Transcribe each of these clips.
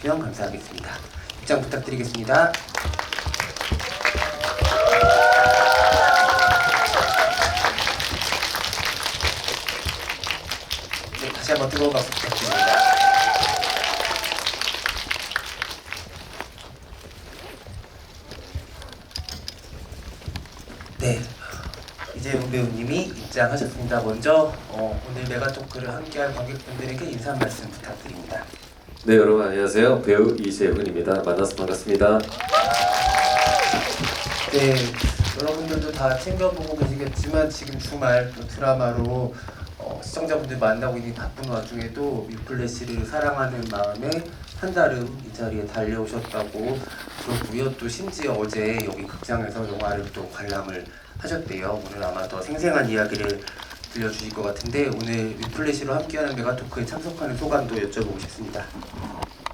주시면 감사하겠습니다. 입장 부탁드리겠습니다. 네, 다시 한번 뜨거운 박수 부탁드립니다. 네, 이재용 배우님이 입장하셨습니다. 먼저 오늘 메가토크를 함께할 관객분들에게 인사 말씀 부탁드립니다. 네, 여러분 안녕하세요. 배우 이재훈입니다. 만나서 반갑습니다. 네, 여러분들도 다 챙겨보고 계시겠지만 지금 주말 또 드라마로 시청자분들 만나고 있는 바쁜 와중에도 위플래시를 사랑하는 마음에 한달음 이 자리에 달려오셨다고 그러고요. 또 심지어 어제 여기 극장에서 영화를 또 관람을 하셨대요. 오늘 아마 더 생생한 이야기를 들려주실 것 같은데 오늘 위플래시로 함께하는 메가토크에 참석하는 소감도 여쭤보고 싶습니다.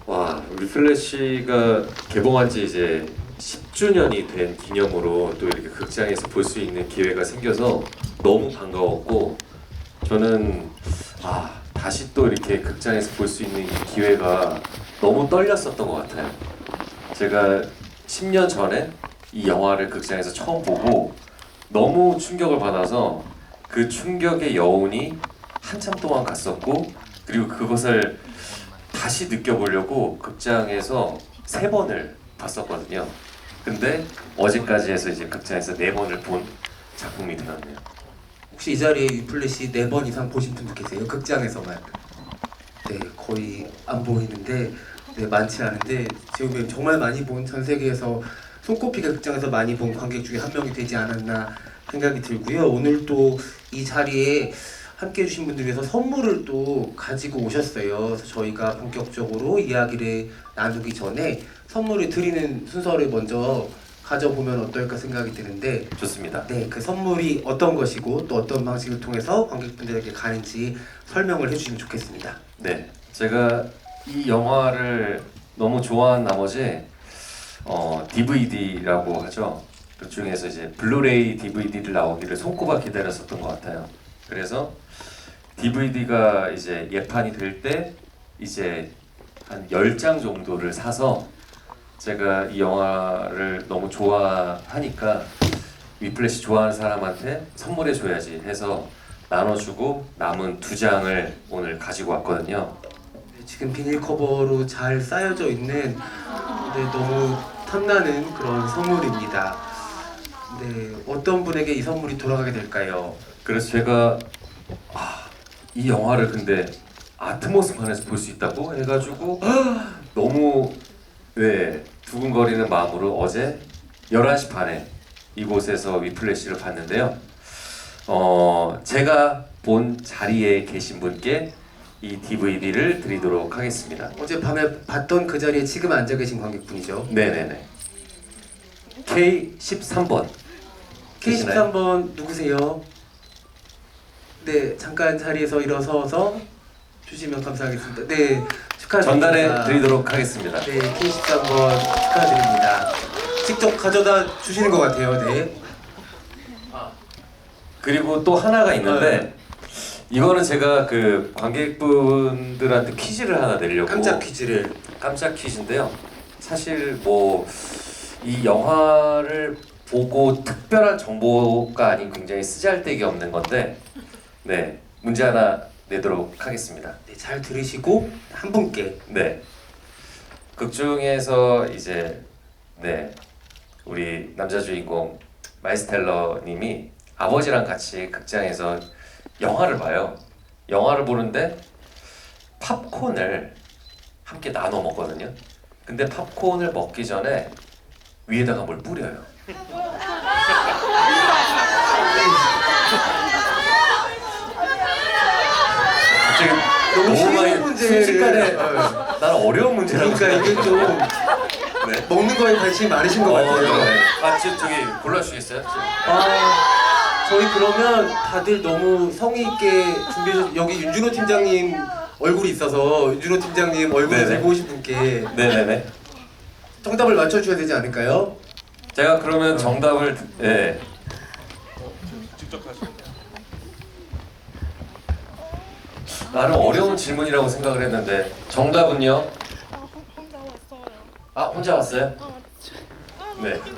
와, 위플래시가 개봉한 지 이제 10주년이 된 기념으로 또 이렇게 극장에서 볼 수 있는 기회가 생겨서 너무 반가웠고, 저는 다시 또 이렇게 극장에서 볼 수 있는 이 기회가 너무 떨렸었던 것 같아요. 제가 10년 전에 이 영화를 극장에서 처음 보고 너무 충격을 받아서 그 충격의 여운이 한참 동안 갔었고, 그리고 그것을 다시 느껴보려고 극장에서 3번을 봤었거든요. 근데 어제까지 해서 이제 극장에서 4번을 본 작품이 되었네요. 혹시 이 자리에 위플래시 4번 이상 보신 분들 계세요? 극장에서만? 네, 거의 안 보이는데 네, 많지 않은데 지금 정말 많이 본, 전 세계에서 손꼽히게 극장에서 많이 본 관객 중에 한 명이 되지 않았나 생각이 들고요. 오늘 또 이 자리에 함께 해주신 분들 위해서 선물을 또 가지고 오셨어요. 그래서 저희가 본격적으로 이야기를 나누기 전에 선물을 드리는 순서를 먼저 가져보면 어떨까 생각이 드는데, 좋습니다. 네, 그 선물이 어떤 것이고 또 어떤 방식을 통해서 관객분들에게 가는지 설명을 해주시면 좋겠습니다. 네, 제가 이 영화를 너무 좋아한 나머지 DVD라고 하죠. 그 중에서 이제 블루레이 DVD를 나오기를 손꼽아 기다렸었던 것 같아요. 그래서 DVD가 이제 예판이 될 때 이제 한 10장 정도를 사서 제가 이 영화를 너무 좋아하니까 위플래시 좋아하는 사람한테 선물해줘야지 해서 나눠주고 남은 2장을 오늘 가지고 왔거든요. 지금 비닐 커버로 잘 쌓여져 있는 너무 탐나는 그런 선물입니다. 네, 어떤 분에게 이 선물이 돌아가게 될까요? 그래서 제가 이 영화를 근데 아트모스판에서 볼 수 있다고 해가지고 너무 두근거리는 마음으로 어제 11시 반에 이곳에서 위플래시를 봤는데요. 제가 본 자리에 계신 분께 이 DVD를 드리도록 하겠습니다. 어젯밤에 봤던 그 자리에 지금 앉아 계신 관객분이죠? 네네네. K13번. K13번 누구세요? 네, 잠깐 자리에서 일어서서 주시면 감사하겠습니다. 네, 축하드립니다. 전달해 드리도록 하겠습니다. 네, K13번 축하드립니다. 직접 가져다 주시는 것 같아요. 네. 그리고 또 하나가 있는데 이거는 제가 그 관객분들한테 퀴즈를 하나 내려고 깜짝 퀴즈인데요. 사실 뭐 이 영화를 보고 특별한 정보가 아닌 굉장히 쓰잘데기 없는 건데, 네, 문제 하나 내도록 하겠습니다. 네, 잘 들으시고 한 분께. 네, 극 중에서 이제 우리 남자 주인공 마일스 텔러님이 아버지랑 같이 극장에서 영화를 봐요. 영화를 보는데 팝콘을 함께 나눠 먹거든요. 근데 팝콘을 먹기 전에 위에다가 뭘 뿌려요. 갑자기 너무 쉬운 많이 문제를 순식간에 나는 어려운 문제라고 그러니까 이게 좀 네. 먹는 거에 관심이 많으신 것 같아요. 네. 지금 저기 골라주시겠어요? 저희 그러면 다들 너무 성의 있게 준비해 여기 윤준호 팀장님 얼굴이 있어서 윤준호 팀장님 얼굴 네네. 들고 오신 분께 네네네. 정답을 맞춰주셔야 되지 않을까요? 제가 그러면 정답을 직접 하시면 나름 어려운 질문이라고 생각을 했는데 정답은요? 아 혼자 왔어요? 네. 저는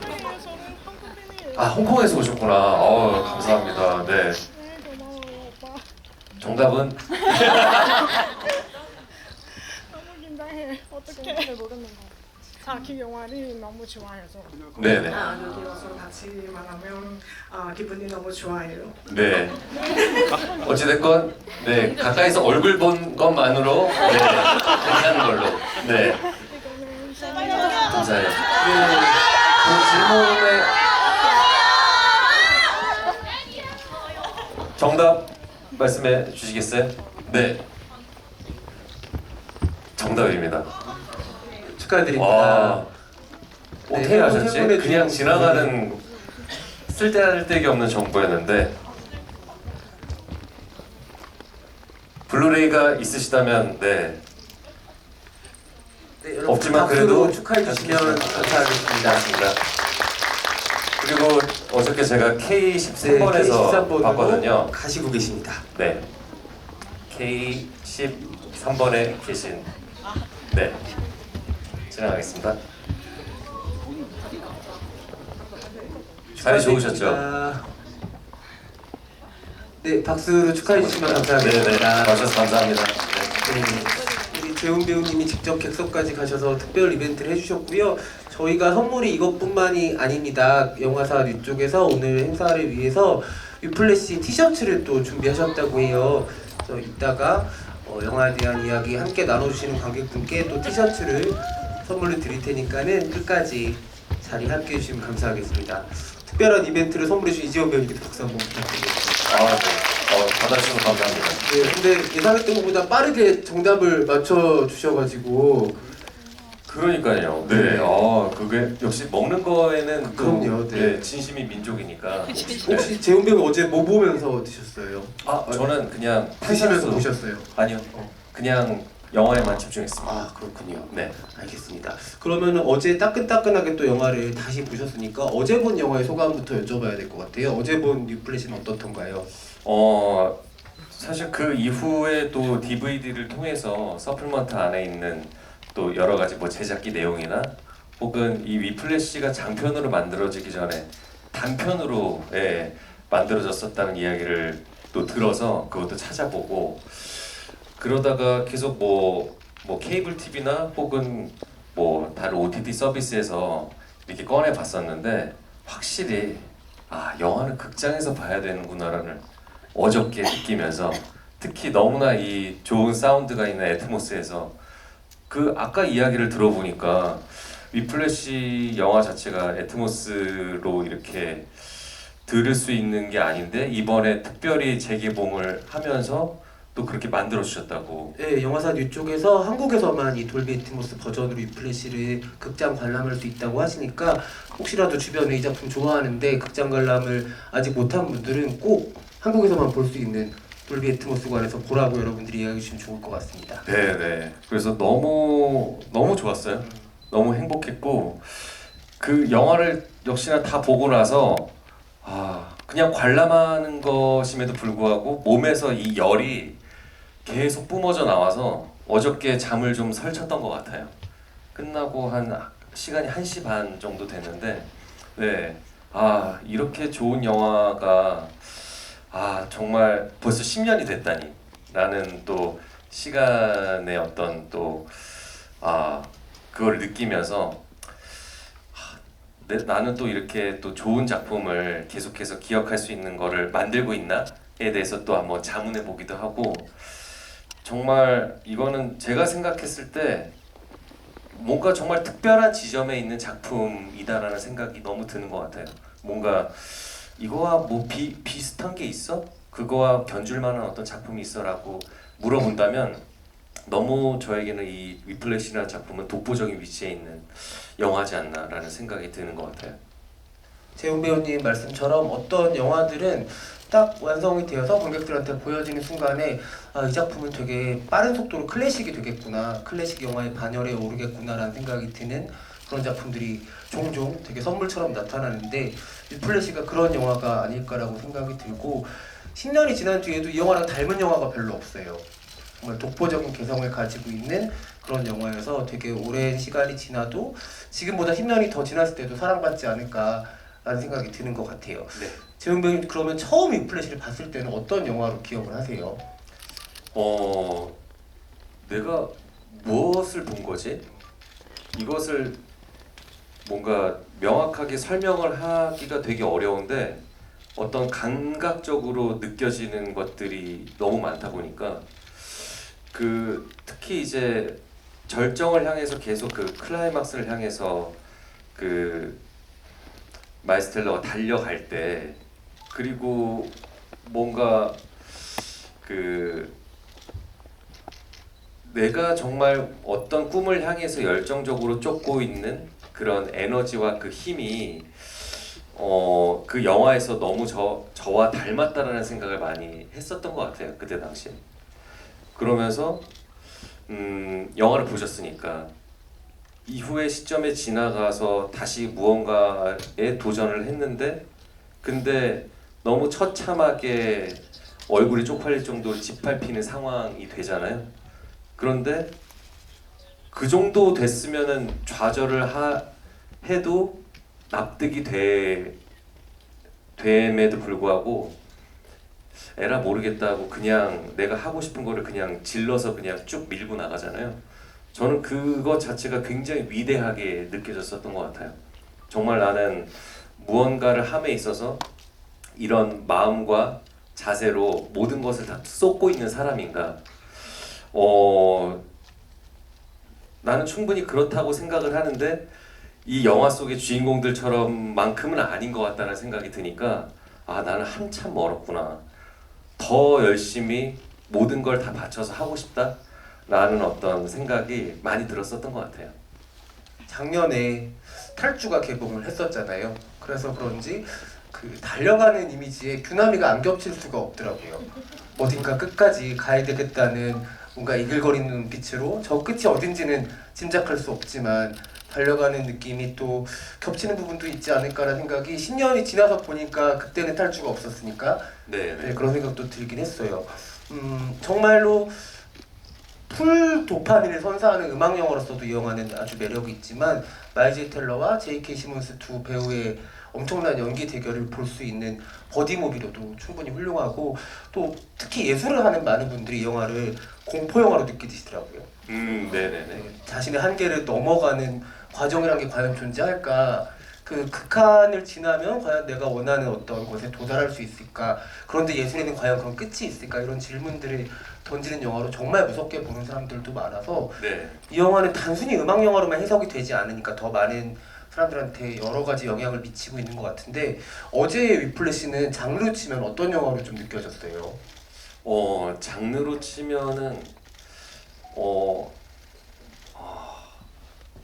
한국 팬이에요. 아 홍콩에서 오셨구나. 감사합니다. 네. 고마워요, 오빠. 정답은 너무 긴장해. 어떡해. 모르는 거. 자기 영화를 너무 좋아해서. 네네. 여기 와서 같이 만나면 기분이 너무 좋아요. 네. 어찌됐건 네 가까이서 얼굴 본 것만으로 네 괜찮은 걸로. 네. 감사해요. 네. 그 질문에 정답 말씀해 주시겠어요? 네. 정답입니다. 축하드립니다. 와. 네, 어떻게 하셨지? 해군의 그냥 주인공. 지나가는 쓸데기 없는 정보였는데 블루레이가 있으시다면 네. 네, 여러분 없지만 박수로 그래도 축하해 주시면 감사하겠습니다. 감사합니다. 그리고 어저께 제가 K13번에서 K13번으로 봤거든요. 가시고 계십니다. 네. K13번에 계신 네. 지나가겠습니다. 자리 좋으셨죠? 축하드립니다. 네, 박수로 축하해 주시면 네네. 감사하겠습니다. 와주셔서 감사합니다. 네. 네, 우리 재훈 배우님이 직접 객석까지 가셔서 특별 이벤트를 해주셨고요. 저희가 선물이 이것뿐만이 아닙니다. 영화사 위쪽에서 오늘 행사를 위해서 위플래시 티셔츠를 또 준비하셨다고 해요. 그래서 이따가 영화에 대한 이야기 함께 나눠주시는 관객분께 또 티셔츠를 선물로 드릴 테니까는 끝까지 자리 함께 해주시면 감사하겠습니다. 특별한 이벤트를 선물해 주신 이재원 배우님께 박수 한번 부탁드리겠습니다. 받아주셔서 감사합니다. 네, 근데 예상했던 것보다 빠르게 정답을 맞춰 주셔가지고 그러니까요. 네. 그게 역시 먹는 거에는 또 그럼요, 네. 네, 진심이 민족이니까. 혹시 재훈 배우 어제 뭐 보면서 드셨어요? 저는 그냥 드시면서 탄산수- 보셨어요? 아니요. 그냥 영화에만 집중했습니다. 아 그렇군요. 네. 알겠습니다. 그러면 어제 따끈따끈하게 또 영화를 다시 보셨으니까 어제 본 영화의 소감부터 여쭤봐야 될 것 같아요. 어제 본 뉴플래시는 어떻던가요? 사실 그 이후에 또 DVD를 통해서 서플먼트 안에 있는 또 여러 가지 뭐 제작기 내용이나 혹은 이 위플래시가 장편으로 만들어지기 전에 단편으로 만들어졌었다는 이야기를 또 들어서 그것도 찾아보고 그러다가 계속 뭐 케이블 TV나 혹은 뭐 다른 OTT 서비스에서 이렇게 꺼내 봤었는데 확실히 영화는 극장에서 봐야 되는구나라는 어저께 느끼면서 특히 너무나 이 좋은 사운드가 있는 애트모스에서 그 아까 이야기를 들어보니까 위플래시 영화 자체가 애트모스로 이렇게 들을 수 있는 게 아닌데 이번에 특별히 재개봉을 하면서 또 그렇게 만들어 주셨다고. 네, 영화사 뉴 쪽에서 한국에서만 이 돌비 애트모스 버전으로 위플래시를 극장 관람할 수 있다고 하시니까 혹시라도 주변에 이 작품 좋아하는데 극장 관람을 아직 못한 분들은 꼭 한국에서만 볼 수 있는 돌비 애트모스관에서 보라고 여러분들이 이야기해 주시면 좋을 것 같습니다. 네. 그래서 너무 좋았어요. 너무 행복했고 그 영화를 역시나 다 보고 나서 그냥 관람하는 것임에도 불구하고 몸에서 이 열이 계속 뿜어져 나와서 어저께 잠을 좀 설쳤던 것 같아요. 끝나고 한 시간이 1시 반 정도 됐는데 네. 이렇게 좋은 영화가 정말 벌써 10년이 됐다니 라는 또 시간의 어떤 또 그걸 느끼면서 나는 또 이렇게 또 좋은 작품을 계속해서 기억할 수 있는 거를 만들고 있나에 대해서 또 한번 자문해 보기도 하고 정말 이거는 제가 생각했을 때 뭔가 정말 특별한 지점에 있는 작품이다라는 생각이 너무 드는 것 같아요. 뭔가 이거와 뭐 비슷한 게 있어? 그거와 견줄 만한 어떤 작품이 있어라고 물어본다면 너무 저에게는 이 위플래시라는 작품은 독보적인 위치에 있는 영화지 않나라는 생각이 드는 것 같아요. 재훈 배우님 말씀처럼 어떤 영화들은 딱 완성이 되어서 관객들한테 보여지는 순간에 이 작품은 되게 빠른 속도로 클래식이 되겠구나, 클래식 영화의 반열에 오르겠구나라는 생각이 드는 그런 작품들이 종종 되게 선물처럼 나타나는데 위플래시가 그런 영화가 아닐까라고 생각이 들고 10년이 지난 뒤에도 이 영화랑 닮은 영화가 별로 없어요. 정말 독보적인 개성을 가지고 있는 그런 영화여서 되게 오랜 시간이 지나도 지금보다 10년이 더 지났을 때도 사랑받지 않을까라는 생각이 드는 것 같아요. 네. 재훈 배우님 그러면 처음 위플래시를 봤을 때는 어떤 영화로 기억을 하세요? 내가 무엇을 본 거지? 이것을 뭔가 명확하게 설명을 하기가 되게 어려운데 어떤 감각적으로 느껴지는 것들이 너무 많다 보니까 특히 이제 절정을 향해서 계속 그 클라이막스를 향해서 그 마일스 텔러가 달려갈 때 그리고 뭔가 내가 정말 어떤 꿈을 향해서 열정적으로 쫓고 있는 그런 에너지와 그 힘이 그 영화에서 너무 저와 닮았다라는 생각을 많이 했었던 것 같아요. 그때 당시에. 그러면서 영화를 보셨으니까 이후의 시점에 지나가서 다시 무언가에 도전을 했는데 근데 너무 처참하게 얼굴이 쪽팔릴 정도로 짓밟히는 상황이 되잖아요. 그런데 그 정도 됐으면은 좌절을 해도 납득이 됨에도 불구하고 에라 모르겠다고 그냥 내가 하고 싶은 거를 그냥 질러서 그냥 쭉 밀고 나가잖아요. 저는 그것 자체가 굉장히 위대하게 느껴졌었던 것 같아요. 정말 나는 무언가를 함에 있어서 이런 마음과 자세로 모든 것을 다 쏟고 있는 사람인가? 나는 충분히 그렇다고 생각을 하는데 이 영화 속의 주인공들처럼만큼은 아닌 것 같다는 생각이 드니까 나는 한참 멀었구나. 더 열심히 모든 걸 다 바쳐서 하고 싶다라는 어떤 생각이 많이 들었었던 것 같아요. 작년에 탈주가 개봉을 했었잖아요. 그래서 그런지 그 달려가는 이미지에 규남이가 안 겹칠 수가 없더라고요. 어딘가 끝까지 가야 되겠다는 뭔가 이글거리는 눈빛으로 저 끝이 어딘지는 짐작할 수 없지만 달려가는 느낌이 또 겹치는 부분도 있지 않을까라는 생각이 10년이 지나서 보니까 그때는 탈주가 없었으니까 네. 그런 생각도 들긴 했어요. 정말로 풀 도파민을 선사하는 음악 영화로서도 이 영화는 아주 매력이 있지만 마이즈 텔러와 J.K. 시몬스 두 배우의 엄청난 연기 대결을 볼 수 있는 버디무비로도 충분히 훌륭하고 또 특히 예술을 하는 많은 분들이 이 영화를 공포 영화로 느끼시더라고요. 네네네. 자신의 한계를 넘어가는 과정이란 게 과연 존재할까? 그 극한을 지나면 과연 내가 원하는 어떤 것에 도달할 수 있을까? 그런데 예술에는 과연 그런 끝이 있을까? 이런 질문들을 던지는 영화로 정말 무섭게 보는 사람들도 많아서 네. 이 영화는 단순히 음악 영화로만 해석이 되지 않으니까 더 많은 사람들한테 여러 가지 영향을 미치고 있는 것 같은데 어제의 위플래시는 장르로 치면 어떤 영화로 좀 느껴졌어요? 장르로 치면은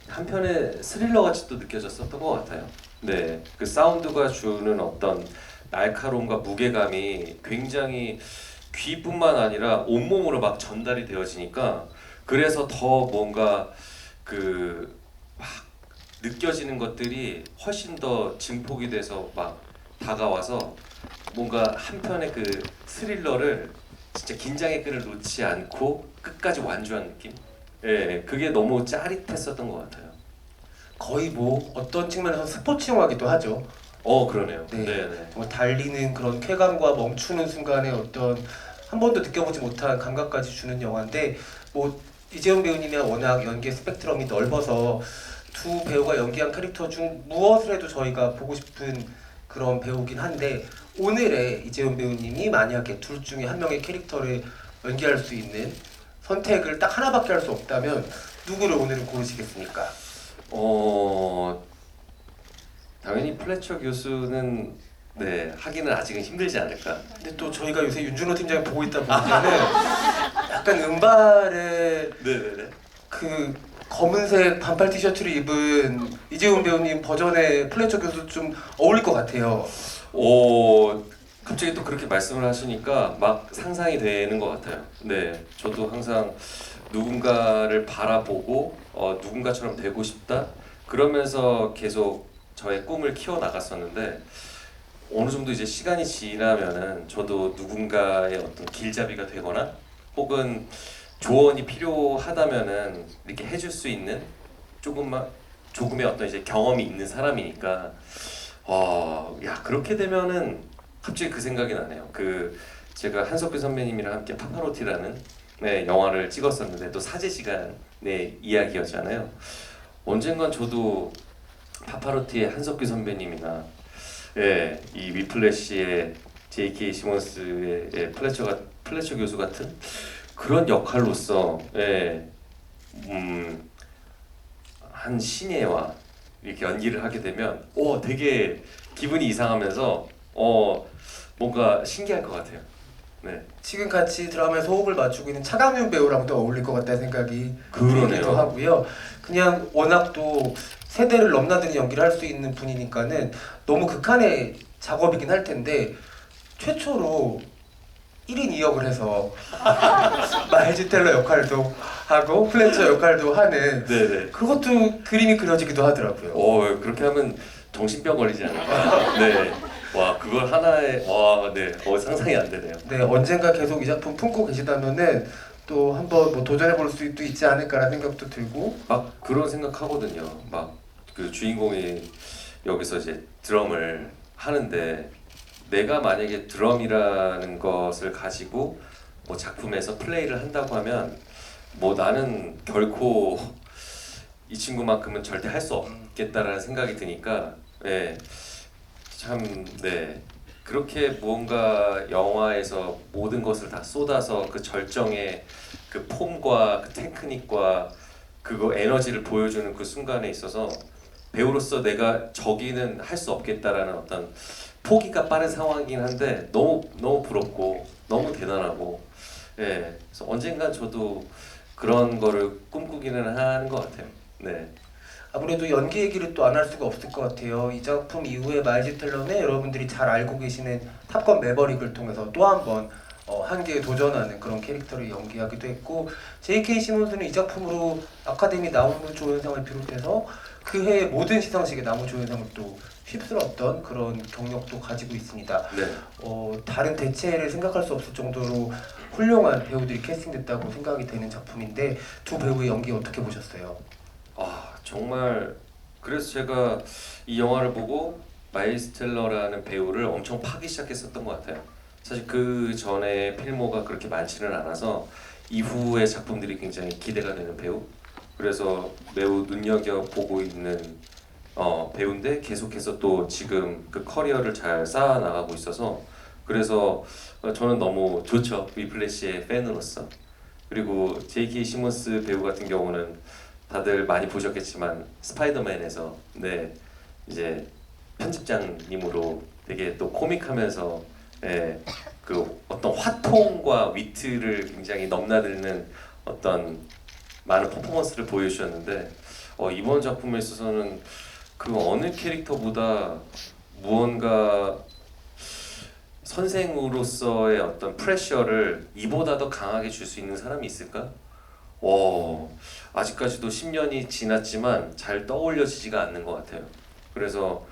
한편의 스릴러 같이 또 느껴졌었던 것 같아요. 네, 그 사운드가 주는 어떤 날카로움과 무게감이 굉장히 귀뿐만 아니라 온몸으로 막 전달이 되어지니까 그래서 더 뭔가 막 느껴지는 것들이 훨씬 더 증폭이 돼서 막 다가와서 뭔가 한편의 그 스릴러를 진짜 긴장의 끈을 놓지 않고 끝까지 완주한 느낌? 예, 그게 너무 짜릿했었던 것 같아요. 거의 뭐 어떤 측면에서 스포츠 영화기도 하죠. 그러네요. 네. 네. 정말 달리는 그런 쾌감과 멈추는 순간의 어떤 한 번도 느껴보지 못한 감각까지 주는 영화인데 뭐 이재용 배우님이 워낙 연기의 스펙트럼이 넓어서 두 배우가 연기한 캐릭터 중 무엇을 해도 저희가 보고 싶은 그런 배우긴 한데 오늘의 이재용 배우님이 만약에 둘 중에 한 명의 캐릭터를 연기할 수 있는 선택을 딱 하나밖에 할 수 없다면 누구를 오늘은 고르시겠습니까? 당연히 플래처 교수는 네 하기는 아직은 힘들지 않을까. 근데 또 저희가 요새 윤준호 팀장이 보고 있다 보니까는 약간 은발에 네네네. 그 검은색 반팔 티셔츠를 입은 이재훈 배우님 버전의 플래처 교수 좀 어울릴 것 같아요. 갑자기 또 그렇게 말씀을 하시니까 막 상상이 되는 것 같아요. 네, 저도 항상 누군가를 바라보고 누군가처럼 되고 싶다. 그러면서 계속 저의 꿈을 키워 나갔었는데 어느 정도 이제 시간이 지나면은 저도 누군가의 어떤 길잡이가 되거나 혹은 조언이 필요하다면은 이렇게 해줄 수 있는 조금의 어떤 이제 경험이 있는 사람이니까 야 그렇게 되면은 갑자기 그 생각이 나네요. 그 제가 한석규 선배님이랑 함께 파파로티라는 네, 영화를 찍었었는데 또 사제 시간의 이야기였잖아요. 언젠간 저도 파파로티의 한석규 선배님이나 예, 이 위플래시의 J.K. 시몬스의 플래처 교수 같은 그런 역할로서 예, 한 신예와 이렇게 연기를 하게 되면 되게 기분이 이상하면서 뭔가 신기할 것 같아요. 네, 지금 같이 드라마에서 호흡을 맞추고 있는 차강윤 배우랑도 어울릴 것 같다는 생각이 그러네요. 들기도 하고요. 그냥 워낙 또 세대를 넘나드는 연기를 할 수 있는 분이니까는 너무 극한의 작업이긴 할 텐데 최초로 1인 2역을 해서 마일즈 텔러 역할도 하고 플래처 역할도 하는 네네. 그것도 그림이 그려지기도 하더라고요. 그렇게 하면 정신병 걸리지 않을까? 네. 와 그걸 하나에 네. 상상이 안 되네요. 네, 언젠가 계속 이 작품 품고 계시다면은 또 한번 뭐 도전해 볼 수도 있지 않을까라는 생각도 들고. 막 그런 생각하거든요. 막 그 주인공이 여기서 이제 드럼을 하는데 내가 만약에 드럼이라는 것을 가지고 뭐 작품에서 플레이를 한다고 하면 뭐 나는 결코 이 친구만큼은 절대 할 수 없겠다라는 생각이 드니까 네, 그렇게 무언가 영화에서 모든 것을 다 쏟아서 그 절정의 그 폼과 그 테크닉과 그거 에너지를 보여주는 그 순간에 있어서 배우로서 내가 저기는 할 수 없겠다라는 어떤 포기가 빠른 상황이긴 한데 너무 부럽고 너무 대단하고 그래서 언젠간 저도 그런 거를 꿈꾸기는 하는 것 같아요. 네. 아무래도 연기 얘기를 또 안 할 수가 없을 것 같아요. 이 작품 이후에 마일즈 텔러는 여러분들이 잘 알고 계시는 탑건 매버릭을 통해서 또 한 번 한계에 도전하는 그런 캐릭터를 연기하기도 했고 J.K. 시몬스는 이 작품으로 아카데미 나무조연상을 비롯해서 그 해의 모든 시상식에 나무조연상을 또 휩쓸었던 그런 경력도 가지고 있습니다. 네. 다른 대체를 생각할 수 없을 정도로 훌륭한 배우들이 캐스팅됐다고 생각이 되는 작품인데 두 배우의 연기 어떻게 보셨어요? 정말 그래서 제가 이 영화를 보고 마일스 텔러라는 배우를 엄청 파기 시작했었던 것 같아요. 사실 그 전에 필모가 그렇게 많지는 않아서 이후의 작품들이 굉장히 기대가 되는 배우. 그래서 매우 눈여겨보고 있는 배우인데 계속해서 또 지금 그 커리어를 잘 쌓아 나가고 있어서 그래서 저는 너무 좋죠. 위플래시의 팬으로서. 그리고 J.K. 시몬스 배우 같은 경우는 다들 많이 보셨겠지만 스파이더맨에서 이제 편집장님으로 되게 또 코믹하면서 그 어떤 화통과 위트를 굉장히 넘나드는 어떤 많은 퍼포먼스를 보여주셨는데 이번 작품에 있어서는 그 어느 캐릭터보다 무언가 선생으로서의 어떤 프레셔를 이보다 더 강하게 줄 수 있는 사람이 있을까? 아직까지도 10년이 지났지만 잘 떠올려지지가 않는 것 같아요. 그래서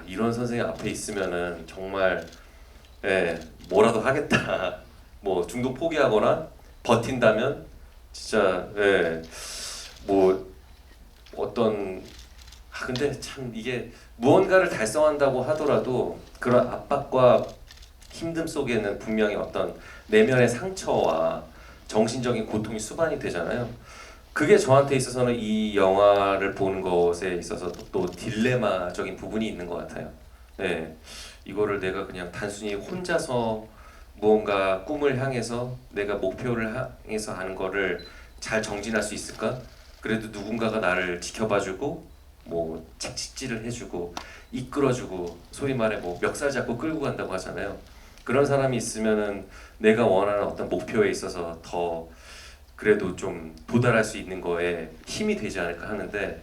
이런 선생님 앞에 있으면은 정말 뭐라도 하겠다. 뭐 중도 포기하거나 버틴다면 진짜 뭐 어떤 근데 참 이게 무언가를 달성한다고 하더라도 그런 압박과 힘듦 속에는 분명히 어떤 내면의 상처와 정신적인 고통이 수반이 되잖아요. 그게 저한테 있어서는 이 영화를 보는 것에 있어서 또 딜레마적인 부분이 있는 것 같아요. 이거를 내가 그냥 단순히 혼자서 무언가 꿈을 향해서 내가 목표를 향해서 하는 거를 잘 정진할 수 있을까? 그래도 누군가가 나를 지켜봐주고 뭐 책찍질을 해주고 이끌어주고 소위 말해 뭐 멱살 잡고 끌고 간다고 하잖아요. 그런 사람이 있으면은 내가 원하는 어떤 목표에 있어서 더 그래도 좀 도달할 수 있는 거에 힘이 되지 않을까 하는데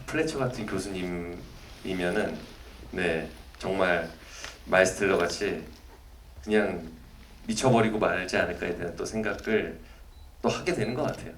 플래처 같은 교수님이면은 정말 마일스 텔러 같이 그냥 미쳐버리고 말지 않을까에 대한 또 생각을 또 하게 되는 것 같아요.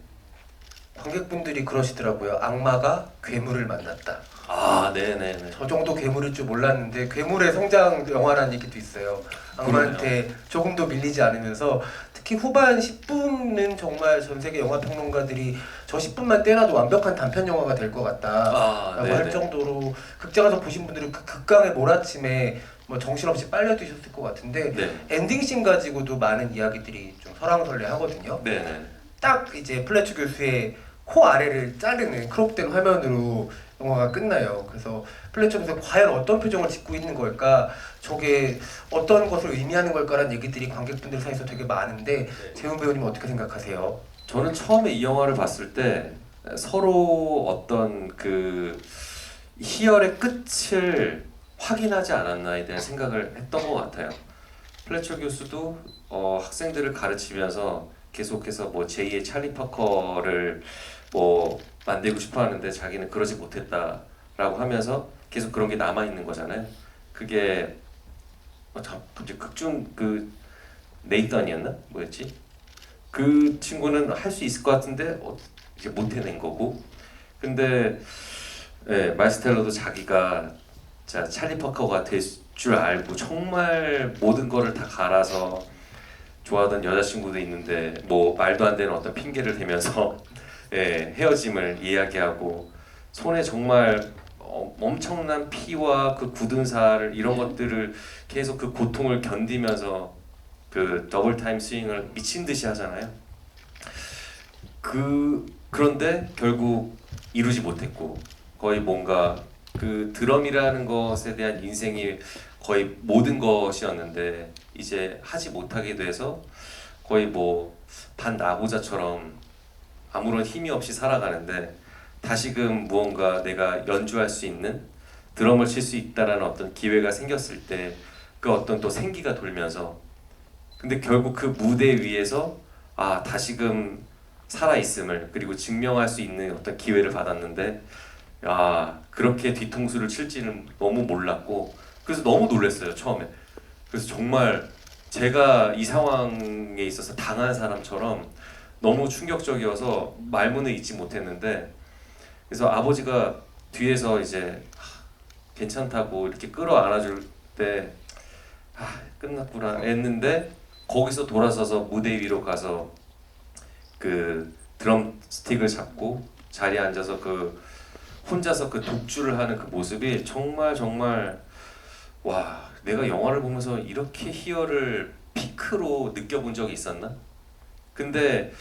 관객분들이 그러시더라고요. 악마가 괴물을 만났다. 아, 네네네. 저 정도 괴물일 줄 몰랐는데 괴물의 성장 영화라는 얘기도 있어요. 악마한테 조금도 밀리지 않으면서 특히 후반 10분은 정말 전 세계 영화 평론가들이 저 10분만 떼놔도 완벽한 단편 영화가 될 것 같다라고 네네. 할 정도로 극장에서 보신 분들은 그 극강의 몰아침에 뭐 정신없이 빨려 드셨을 것 같은데 네. 엔딩씬 가지고도 많은 이야기들이 좀 설왕설래하거든요. 네네. 딱 이제 플래처 교수의 코 아래를 자르는 크롭된 화면으로 영화가 끝나요. 그래서 플래처 교수가 과연 어떤 표정을 짓고 있는 걸까, 저게 어떤 것을 의미하는 걸까라는 얘기들이 관객분들 사이에서 되게 많은데 재훈 배우님 어떻게 생각하세요? 저는 처음에 이 영화를 봤을 때 서로 어떤 그 희열의 끝을 확인하지 않았나에 대한 생각을 했던 것 같아요. 플래처 교수도 학생들을 가르치면서 계속해서 뭐 제2의 찰리 파커를 뭐 만들고 싶어 하는데 자기는 그러지 못했다라고 하면서 계속 그런 게 남아 있는 거잖아요. 그게 갑자기 극중 그 네이턴이었나 뭐였지? 그 친구는 할 수 있을 것 같은데 이제 못 해낸 거고. 근데 마일스 텔러도 자기가 자 찰리 파커가 될 줄 알고 정말 모든 거를 다 갈아서 좋아하던 여자친구도 있는데 뭐 말도 안 되는 어떤 핑계를 대면서 헤어짐을 이야기하고 손에 정말 엄청난 피와 그 굳은 살 이런 것들을 계속 그 고통을 견디면서 그 더블 타임 스윙을 미친 듯이 하잖아요. 그런데 결국 이루지 못했고 거의 뭔가 그 드럼이라는 것에 대한 인생이 거의 모든 것이었는데 이제 하지 못하게 돼서 거의 뭐 반나고자처럼 아무런 힘이 없이 살아가는데 다시금 무언가 내가 연주할 수 있는 드럼을 칠 수 있다라는 어떤 기회가 생겼을 때 그 어떤 또 생기가 돌면서 근데 결국 그 무대 위에서 다시금 살아있음을 그리고 증명할 수 있는 어떤 기회를 받았는데 그렇게 뒤통수를 칠지는 너무 몰랐고 그래서 너무 놀랐어요 처음에. 그래서 정말 제가 이 상황에 있어서 당한 사람처럼 너무 충격적이어서 말문을 잇지 못했는데 그래서 아버지가 뒤에서 이제 괜찮다고 이렇게 끌어안아줄 때 끝났구나 했는데 거기서 돌아서서 무대 위로 가서 그 드럼 스틱을 잡고 자리에 앉아서 그 혼자서 그 독주를 하는 그 모습이 정말 와 내가 영화를 보면서 이렇게 희열을 피크로 느껴본 적이 있었나? 근데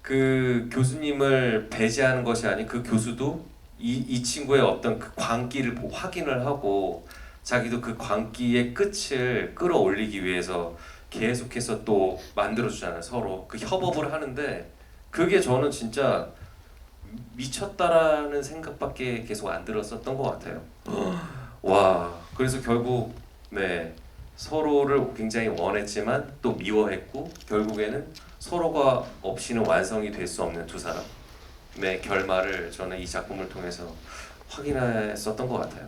그 교수님을 배제하는 것이 아닌 그 교수도 이 친구의 어떤 그 광기를 확인을 하고 자기도 그 광기의 끝을 끌어올리기 위해서 계속해서 또 만들어주잖아요. 서로 그 협업을 하는데 그게 저는 진짜 미쳤다라는 생각밖에 계속 안 들었었던 것 같아요. 와 그래서 결국 서로를 굉장히 원했지만 또 미워했고 결국에는 서로가 없이는 완성이 될 수 없는 두 사람의 결말을 저는 이 작품을 통해서 확인했었던 것 같아요.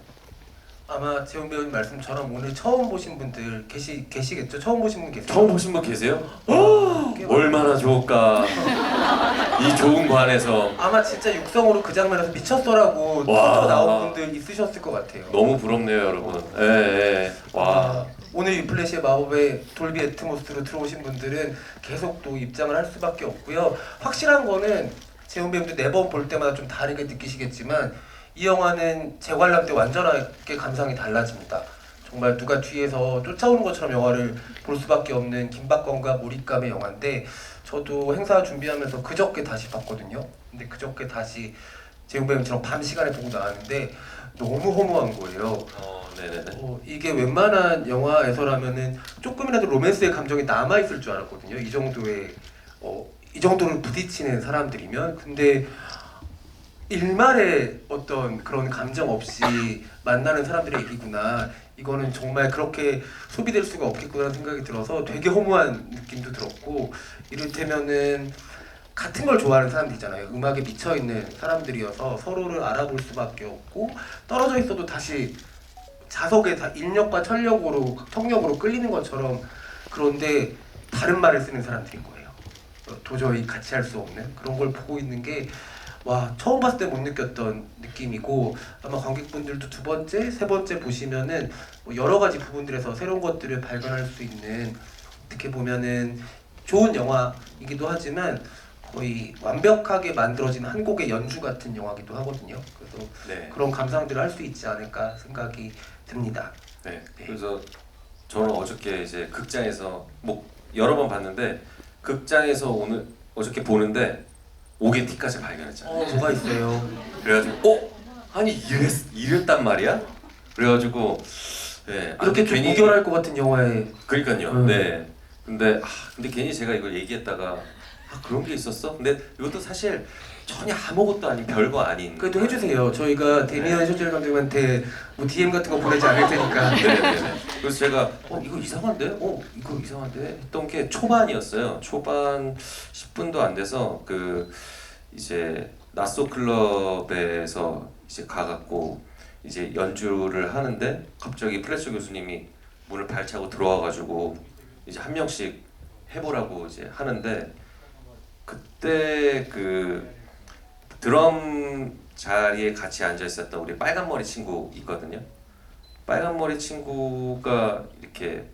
아마 재훈 배우님 말씀처럼 오늘 처음 보신 분들 계시겠죠? 처음 보신 분 계세요? 처음 보신 분 계세요? 꽤 얼마나 좋을까 이 좋은 관에서. 아마 진짜 육성으로 그 장면에서 미쳤어라고 와. 터져 나온 분들 있으셨을 것 같아요. 너무 부럽네요 여러분. 와. 오늘 위플래시의 마법의 돌비 애트모스로 들어오신 분들은 계속 또 입장을 할 수밖에 없고요. 확실한 거는 재훈 배우님도 매번 볼 때마다 좀 다르게 느끼시겠지만 이 영화는 재관람 때 완전하게 감상이 달라집니다. 정말 누가 뒤에서 쫓아오는 것처럼 영화를 볼 수밖에 없는 긴박감과 몰입감의 영화인데 저도 행사 준비하면서 그저께 다시 봤거든요. 근데 그저께 다시 재훈 배우님처럼 밤 시간에 보고 나왔는데 너무 허무한 거예요. 네네네. 이게 웬만한 영화에서라면은 조금이라도 로맨스의 감정이 남아 있을 줄 알았거든요. 이 정도로 부딪히는 사람들이면. 근데 일말의 어떤 그런 감정 없이 만나는 사람들의 얘기구나. 이거는 정말 그렇게 소비될 수가 없겠구나라는 생각이 들어서 되게 허무한 느낌도 들었고 이를테면은 같은 걸 좋아하는 사람들이잖아요. 음악에 미쳐있는 사람들이어서 서로를 알아볼 수밖에 없고 떨어져 있어도 다시 자석에 다 인력과 청력으로 끌리는 것처럼 그런데 다른 말을 쓰는 사람들인 거예요. 도저히 같이 할 수 없는 그런 걸 보고 있는 게 와 처음 봤을 때 못 느꼈던 느낌이고 아마 관객분들도 두 번째, 세 번째 보시면은 뭐 여러 가지 부분들에서 새로운 것들을 발견할 수 있는 어떻게 보면은 좋은 영화이기도 하지만 거의 완벽하게 만들어진 한 곡의 연주 같은 영화기도 하거든요. 그래서 네. 그런 감상들을 할 수 있지 않을까 생각이 듭니다. 네. 네. 그래서 저는 어저께 이제 극장에서 뭐 여러 번 봤는데 극장에서 오늘 어저께 보는데 오게티까지 발견했잖아요. 뭐가 있어요? 그래가지고 아니 이랬단 말이야? 그래가지고 네, 이렇게 좀 무결할 것 같은 영화에 그러니까요. 네. 근데 괜히 제가 이걸 얘기했다가 그런 게 있었어? 근데 이것도 사실 전혀 아무것도 아닌 별거 아닌. 그래도 해주세요. 저희가 데미안 쇼젤 감독님한테 뭐 DM 같은 거 보내지 않을 테니까. 네네네. 그래서 제가 이거 이상한데? 이거 이상한데? 했던 게 초반이었어요. 초반 10분도 안 돼서 그 이제 나소 클럽에서 이제 가갖고 이제 연주를 하는데 갑자기 플래처 교수님이 문을 발차고 들어와가지고 이제 한 명씩 해보라고 이제 하는데 그때 그 드럼 자리에 같이 앉아 있었던 우리 빨간 머리 친구 있거든요. 빨간 머리 친구가 이렇게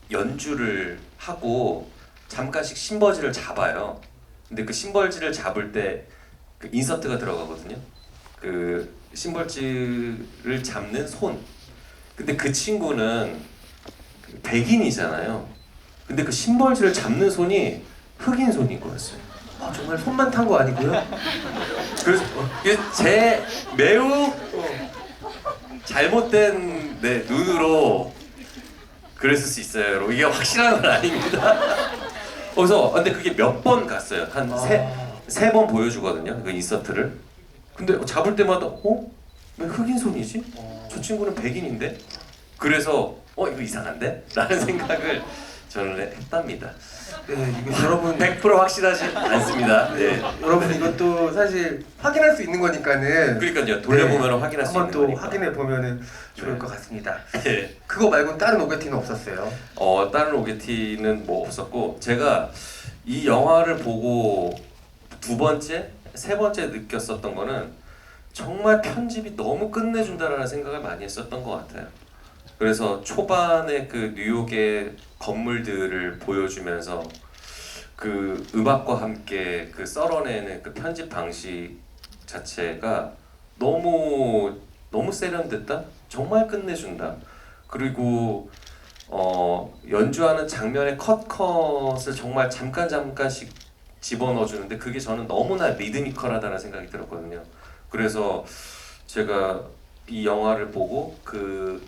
연주를 하고 잠깐씩 심벌지를 잡아요. 근데 그 심벌지를 잡을 때 그 인서트가 들어가거든요. 그 심벌지를 잡는 손. 근데 그 친구는 백인이잖아요. 근데 그 심벌지를 잡는 손이 흑인 손인 거였어요. 정말 손만 탄 거 아니고요? 그래서 이게 제 매우 잘못된 눈으로 그랬을 수 있어요, 여러분. 이게 확실한 건 아닙니다. 그래서 근데 그게 몇 번 갔어요. 한 세 번 보여주거든요, 그 인서트를. 근데 잡을 때마다 왜 흑인 손이지? 저 친구는 백인인데? 그래서 이거 이상한데? 라는 생각을 저는 했답니다. 네, 이거 여러분 100% 확실하지 않습니다. 네. 여러분 이것도 사실 확인할 수 있는 거니까는 그러니까요. 돌려보면 확인할 수 있는 한번 또 거니까. 확인해 보면은 좋을 네. 것 같습니다. 네. 그거 말고 다른 오게티는 없었어요? 다른 오게티는 뭐 없었고 제가 이 영화를 보고 두 번째, 세 번째 느꼈었던 거는 정말 편집이 너무 끝내준다라는 생각을 많이 했었던 것 같아요. 그래서 초반에 그 뉴욕의 건물들을 보여주면서 그 음악과 함께 그 썰어내는 그 편집 방식 자체가 너무 세련됐다? 정말 끝내준다. 그리고 연주하는 장면의 컷을 정말 잠깐씩 집어넣어주는데 그게 저는 너무나 리드미컬하다는 생각이 들었거든요. 그래서 제가 이 영화를 보고 그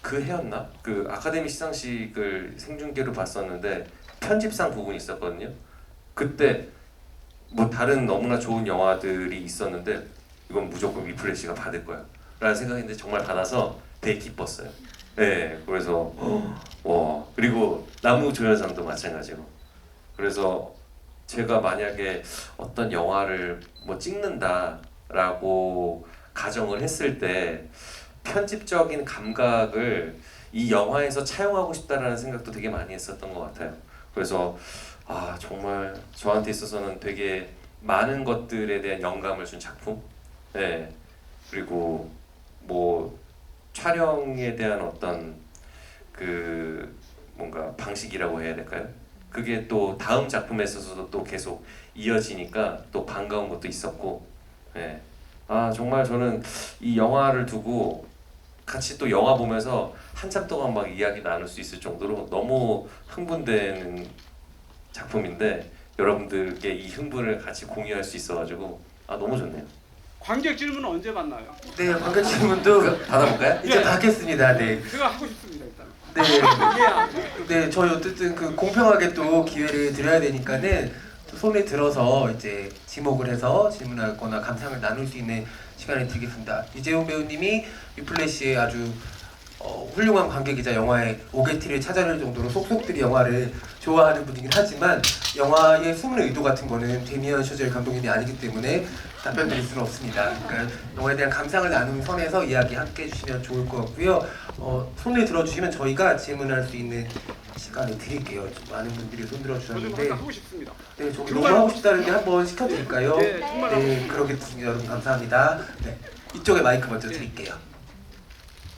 해였나? 그 아카데미 시상식을 생중계로 봤었는데 편집상 부분이 있었거든요. 그때 뭐 다른 너무나 좋은 영화들이 있었는데 이건 무조건 위플래시가 받을 거야 라는 생각인데 정말 받아서 되게 기뻤어요. 네, 그래서 그리고 나무조연상도 마찬가지고. 그래서 제가 만약에 어떤 영화를 뭐 찍는다라고 가정을 했을 때 편집적인 감각을 이 영화에서 차용하고 싶다라는 생각도 되게 많이 했었던 것 같아요. 그래서 정말 저한테 있어서는 되게 많은 것들에 대한 영감을 준 작품. 네. 그리고 뭐 촬영에 대한 어떤 그 뭔가 방식이라고 해야 될까요? 그게 또 다음 작품에 있어서도 또 계속 이어지니까 또 반가운 것도 있었고. 네. 정말 저는 이 영화를 두고 같이 또 영화 보면서 한참 동안 막 이야기 나눌 수 있을 정도로 너무 흥분되는 작품인데 여러분들께 이 흥분을 같이 공유할 수 있어가지고 너무 좋네요. 관객 질문은 언제 받나요? 네, 관객 질문도 받아볼까요? 이제 받겠습니다. 네. 제가 하고 싶습니다 일단. 네, 저희 어쨌든 그 공평하게 또 기회를 드려야 되니까는 손에 들어서 이제 지목을 해서 질문하거나 감상을 나눌 수 있는 시간을 드리겠습니다. 이재훈 배우님이 위플래시의 아주 훌륭한 관객이자 영화의 오게티를 찾아낼 정도로 속속들이 영화를 좋아하는 분이긴 하지만 영화의 숨은 의도 같은 거는 데미안 쇼젤 감독님이 아니기 때문에 답변 드릴 수는 없습니다. 그러니까 영화에 대한 감상을 나누는 선에서 이야기 함께 해주시면 좋을 것 같고요. 손을 들어주시면 저희가 질문할 수 있는 시간을 드릴게요. 좀 많은 분들이 손 저도 들어주셨는데 항상 하고 싶습니다. 네, 저 너무 정말 하고 싶다는데 한번 시켜드릴까요? 네, 정말 하고 네, 그러겠습니다. 여러분 감사합니다. 네, 이쪽에 마이크 먼저 드릴게요.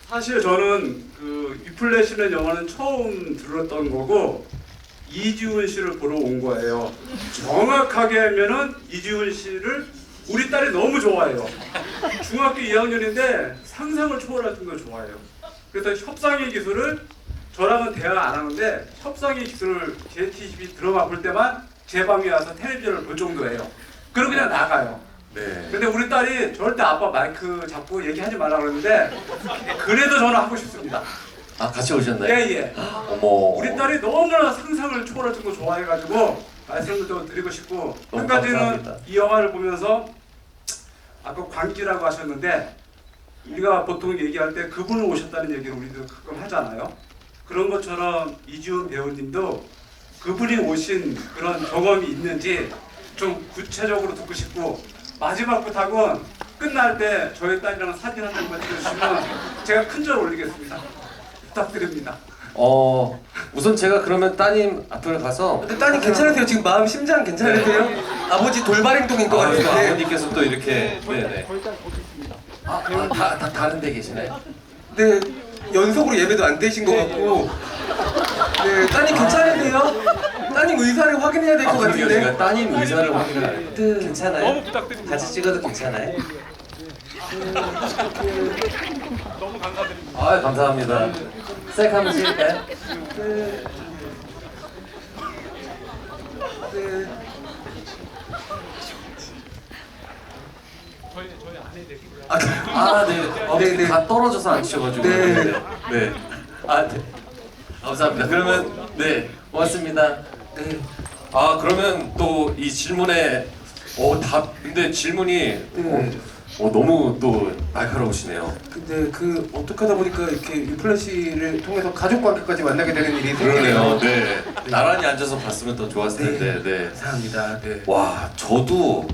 사실 저는 그 위플래시는 영화는 처음 들었던 거고 이지훈 씨를 보러 온 거예요. 정확하게 하면은 이지훈 씨를 우리 딸이 너무 좋아해요. 중학교 2학년인데 상상을 초월할 정도로 좋아해요. 그래서 협상의 기술을 저랑은 대화 안 하는데 협상의 기술을 JTBC 드라마 볼 때만 제 방에 와서 텔레비전을 볼 정도예요. 그리고 그냥 나가요. 네. 근데 우리 딸이 절대 아빠 마이크 잡고 얘기하지 말라 그러는데 그래도 저는 하고 싶습니다. 아 같이 오셨나요? 예예. 어머. 우리 딸이 너무나 상상을 초월할 정도 좋아해가지고 말씀을 좀 드리고 싶고 너무 한 가지는 감사합니다. 이 영화를 보면서 아까 광기라고 하셨는데 우리가 보통 얘기할 때 그분을 오셨다는 얘기를 우리도 가끔 하잖아요. 그런 것처럼 이지훈 배우님도 그분이 오신 그런 경험이 있는지 좀 구체적으로 듣고 싶고 마지막 부탁은 끝날 때 저희 딸이랑 사진 한 장만 찍어주시면 제가 큰절 올리겠습니다. 부탁드립니다. 우선 제가 그러면 따님 앞으로 가서 근데 따님 괜찮으세요? 지금 마음 심장 괜찮으세요? 아버지 돌발 행동인 것 그리고 같은데. 아버님께서 또 이렇게 네네. 다 다른 데 계시나요? 네, 연속으로 예배도 안 되신 것 같고. 네, 따님 괜찮으세요? 따님 의사를 확인해야 될 것 그러게요. 같은데. 제가 따님 의사를 확인을 괜찮아요? 너무 부탁드립니다. 같이 찍어도 괜찮아요? 너무 감사드립니다. 아 감사합니다. 셀카 한번 찍을까요? 네. 네. 아 네. 네, 네. 다 떨어져서 안 치셔가지고. 네. 네. 아 네. 감사합니다. 그러면 네 고맙습니다. 네. 아 그러면 또 이 질문에 답 근데 질문이 너무 또 날카로우시네요. 근데 그 어떻게 하다 보니까 이렇게 유플래시를 통해서 가족 관계까지 만나게 되는 일이 그러네요. 생기네요. 네. 나란히 앉아서 봤으면 더 좋았을 텐데. 네. 감사합니다. 네. 와 저도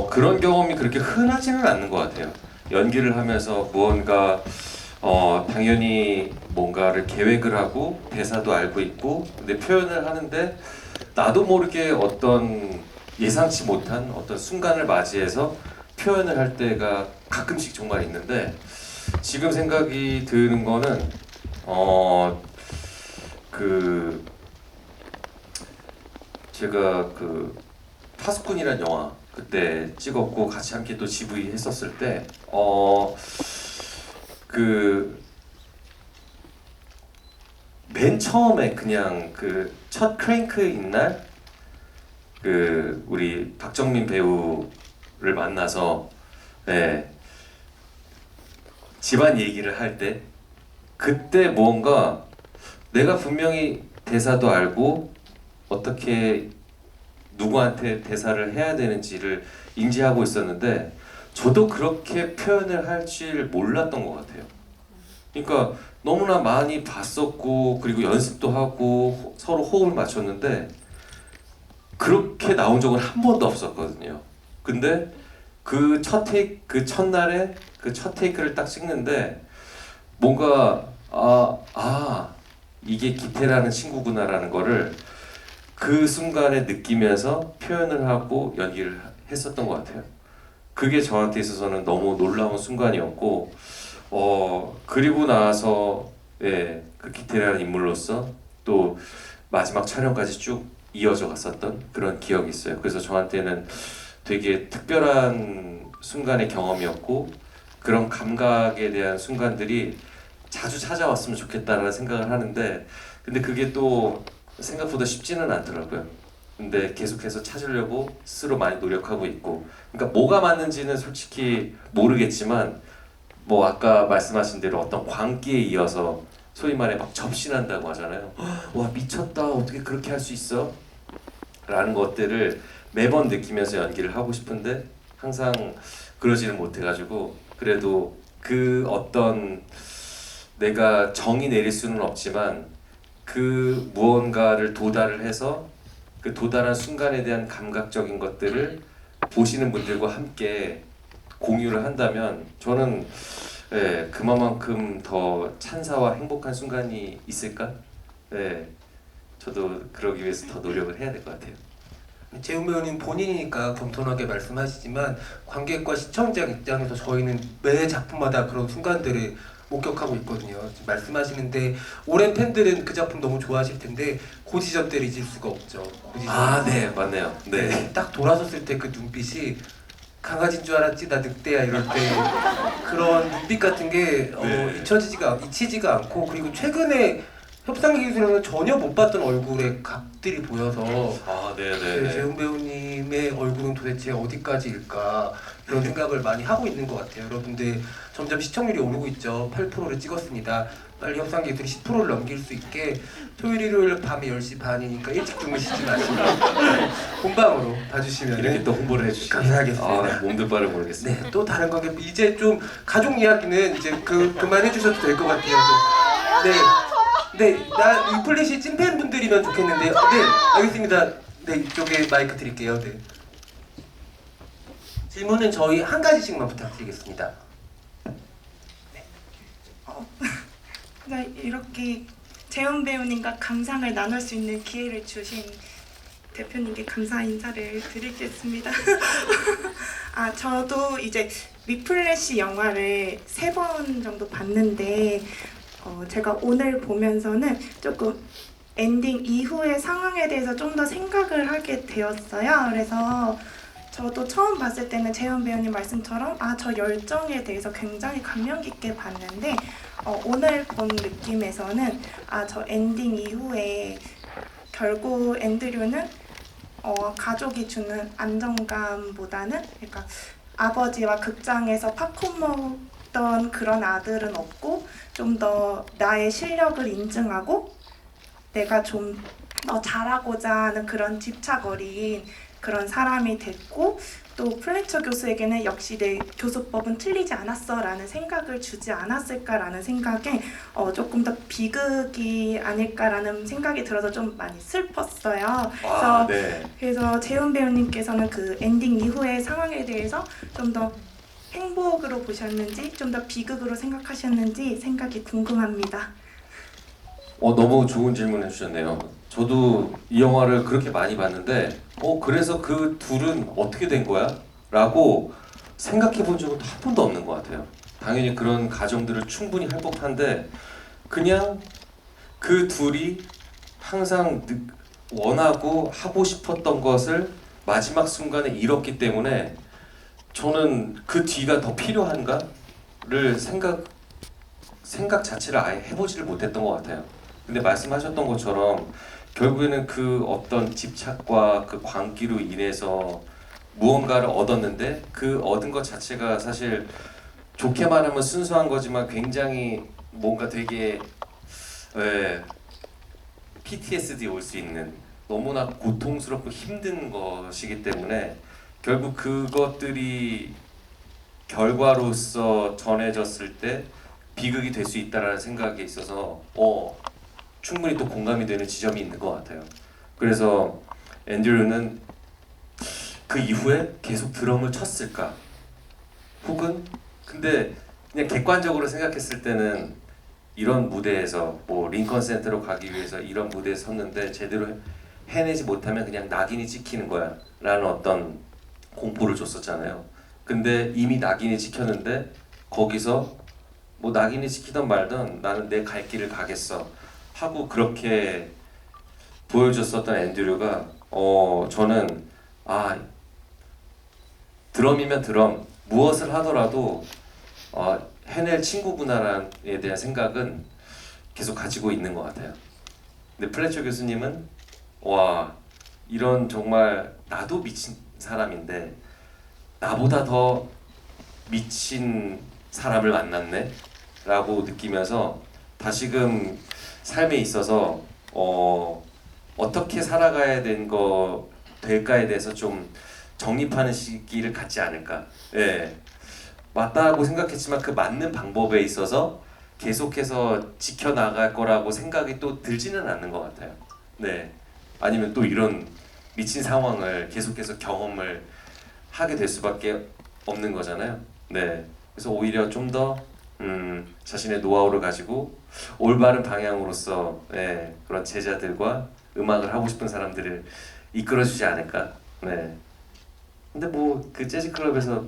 그런 경험이 그렇게 흔하지는 않는 것 같아요. 연기를 하면서 무언가 당연히 뭔가를 계획을 하고 대사도 알고 있고 근데 표현을 하는데 나도 모르게 어떤 예상치 못한 어떤 순간을 맞이해서 표현을 할 때가 가끔씩 정말 있는데 지금 생각이 드는 거는 그 제가 그 파수꾼이란 영화 그때 찍었고 같이 함께 또 GV 했었을 때 그 맨 처음에 그냥 그 첫 크랭크인 날 그 우리 박정민 배우를 만나서 집안 얘기를 할 때 그때 무언가 내가 분명히 대사도 알고 어떻게 누구한테 대사를 해야 되는지를 인지하고 있었는데 저도 그렇게 표현을 할 줄 몰랐던 것 같아요. 그러니까 너무나 많이 봤었고 그리고 연습도 하고 서로 호흡을 맞췄는데 그렇게 나온 적은 한 번도 없었거든요. 근데 그 첫날에 그 첫 테이크를 딱 찍는데 뭔가 이게 기태라는 친구구나라는 거를 그 순간에 느끼면서 표현을 하고 연기를 했었던 것 같아요. 그게 저한테 있어서는 너무 놀라운 순간이었고 그리고 나서 그 기태라는 인물로서 또 마지막 촬영까지 쭉 이어져 갔었던 그런 기억이 있어요. 그래서 저한테는 되게 특별한 순간의 경험이었고 그런 감각에 대한 순간들이 자주 찾아왔으면 좋겠다라는 생각을 하는데 근데 그게 또 생각보다 쉽지는 않더라고요. 근데 계속해서 찾으려고 스스로 많이 노력하고 있고 그러니까 뭐가 맞는지는 솔직히 모르겠지만 뭐 아까 말씀하신 대로 어떤 광기에 이어서 소위 말해 막 접신한다고 하잖아요. 와 미쳤다 어떻게 그렇게 할 수 있어? 라는 것들을 매번 느끼면서 연기를 하고 싶은데 항상 그러지는 못해가지고 그래도 그 어떤 내가 정의 내릴 수는 없지만 그 무언가를 도달을 해서 그 도달한 순간에 대한 감각적인 것들을 보시는 분들과 함께 공유를 한다면 저는 그만큼 더 찬사와 행복한 순간이 있을까? 네, 저도 그러기 위해서 더 노력을 해야 될 것 같아요. 재훈 배우님 본인이니까 겸손하게 말씀하시지만 관객과 시청자 입장에서 저희는 매 작품마다 그런 순간들을 목격하고 있거든요. 지금 말씀하시는데 오랜 팬들은 그 작품 너무 좋아하실 텐데 고지전 때를 잊을 수가 없죠. 고지전. 아, 네, 맞네요. 네. 딱 돌아섰을 때 그 눈빛이 강아지인 줄 알았지 나 늑대야 이럴 때 그런 눈빛 같은 게 네. 잊히지가 않고 그리고 최근에 협상 기술에서는 전혀 못 봤던 얼굴의 각들이 보여서 아, 네, 네, 네, 네. 재훈 배우님의 얼굴은 도대체 어디까지일까 이런 생각을 많이 하고 있는 것 같아요. 여러분들 점점 시청률이 오르고 있죠. 8%를 찍었습니다. 빨리 협상 기술이 10%를 넘길 수 있게 토요일 일요일 밤에 10시 반이니까 일찍 주무시지 마시고 본방으로 봐주시면 이렇게 또 홍보를 해주시니 감사하겠습니다. 아, 몸둘 바를 모르겠습니다. 네, 또 다른 관계 이제 좀 가족 이야기는 이제 그만해 주셔도 될 것 같아요. 네, 네, 나 이플래시 찐팬 분들이면 좋겠는데요. 네, 알겠습니다. 네, 이쪽에 마이크 드릴게요. 네. 질문은 저희 한 가지씩만 부탁드리겠습니다. 네, 이렇게 재훈 배우님과 감상을 나눌 수 있는 기회를 주신 대표님께 감사 인사를 드리겠습니다. 아, 저도 이제 위플래시 영화를 3번 정도 봤는데 제가 오늘 보면서는 조금 엔딩 이후의 상황에 대해서 좀 더 생각을 하게 되었어요. 그래서 저도 처음 봤을 때는 재훈 배우님 말씀처럼 저 열정에 대해서 굉장히 감명 깊게 봤는데 오늘 본 느낌에서는 저 엔딩 이후에 결국 앤드류는 가족이 주는 안정감보다는 그러니까 아버지와 극장에서 팝콘 먹던 그런 아들은 없고 좀 더 나의 실력을 인증하고 내가 좀 더 잘하고자 하는 그런 집착 어린 그런 사람이 됐고 또 플래처 교수에게는 역시 내 교수법은 틀리지 않았어 라는 생각을 주지 않았을까라는 생각에 조금 더 비극이 아닐까라는 생각이 들어서 좀 많이 슬펐어요. 아, 네. 그래서 재훈 배우님께서는 그 엔딩 이후의 상황에 대해서 좀 더 행복으로 보셨는지 좀 더 비극으로 생각하셨는지 생각이 궁금합니다. 너무 좋은 질문 해주셨네요. 저도 이 영화를 그렇게 많이 봤는데 그래서 그 둘은 어떻게 된 거야? 라고 생각해 본 적은 한 번도 없는 것 같아요. 당연히 그런 가정들을 충분히 할 법한데 그냥 그 둘이 항상 원하고 하고 싶었던 것을 마지막 순간에 잃었기 때문에 저는 그 뒤가 더 필요한가를 생각 자체를 아예 해보지를 못했던 것 같아요. 근데 말씀하셨던 것처럼 결국에는 그 어떤 집착과 그 광기로 인해서 무언가를 얻었는데 그 얻은 것 자체가 사실 좋게 말하면 순수한 거지만 굉장히 뭔가 되게 PTSD 올 수 있는 너무나 고통스럽고 힘든 것이기 때문에 결국 그것들이 결과로서 전해졌을 때 비극이 될 수 있다라는 생각에 있어서 충분히 또 공감이 되는 지점이 있는 것 같아요. 그래서 앤드류는 그 이후에 계속 드럼을 쳤을까? 혹은 근데 그냥 객관적으로 생각했을 때는 이런 무대에서 뭐 링컨 센터로 가기 위해서 이런 무대에 섰는데 제대로 해내지 못하면 그냥 낙인이 찍히는 거야 라는 어떤 공포를 줬었잖아요. 근데 이미 낙인이 찍혔는데 거기서 뭐 낙인이 찍히던 말던 나는 내 갈 길을 가겠어 하고 그렇게 보여줬었던 앤드류가 저는 드럼이면 드럼 무엇을 하더라도 해낼 친구구나에 대한 생각은 계속 가지고 있는 것 같아요. 근데 플래처 교수님은 이런 정말 나도 미친 사람인데 나보다 더 미친 사람을 만났네 라고 느끼면서 다시금 삶에 있어서 어떻게 살아가야 될까에 대해서 좀 정립하는 시기를 갖지 않을까. 맞다고 생각했지만 그 맞는 방법에 있어서 계속해서 지켜나갈 거라고 생각이 또 들지는 않는 것 같아요. 아니면 또 이런 미친 상황을 계속해서 경험을 하게 될 수밖에 없는 거잖아요. 그래서 오히려 좀 더 자신의 노하우를 가지고 올바른 방향으로서 네, 그런 제자들과 음악을 하고 싶은 사람들을 이끌어주지 않을까. 네. 근데 뭐 그 재즈 클럽에서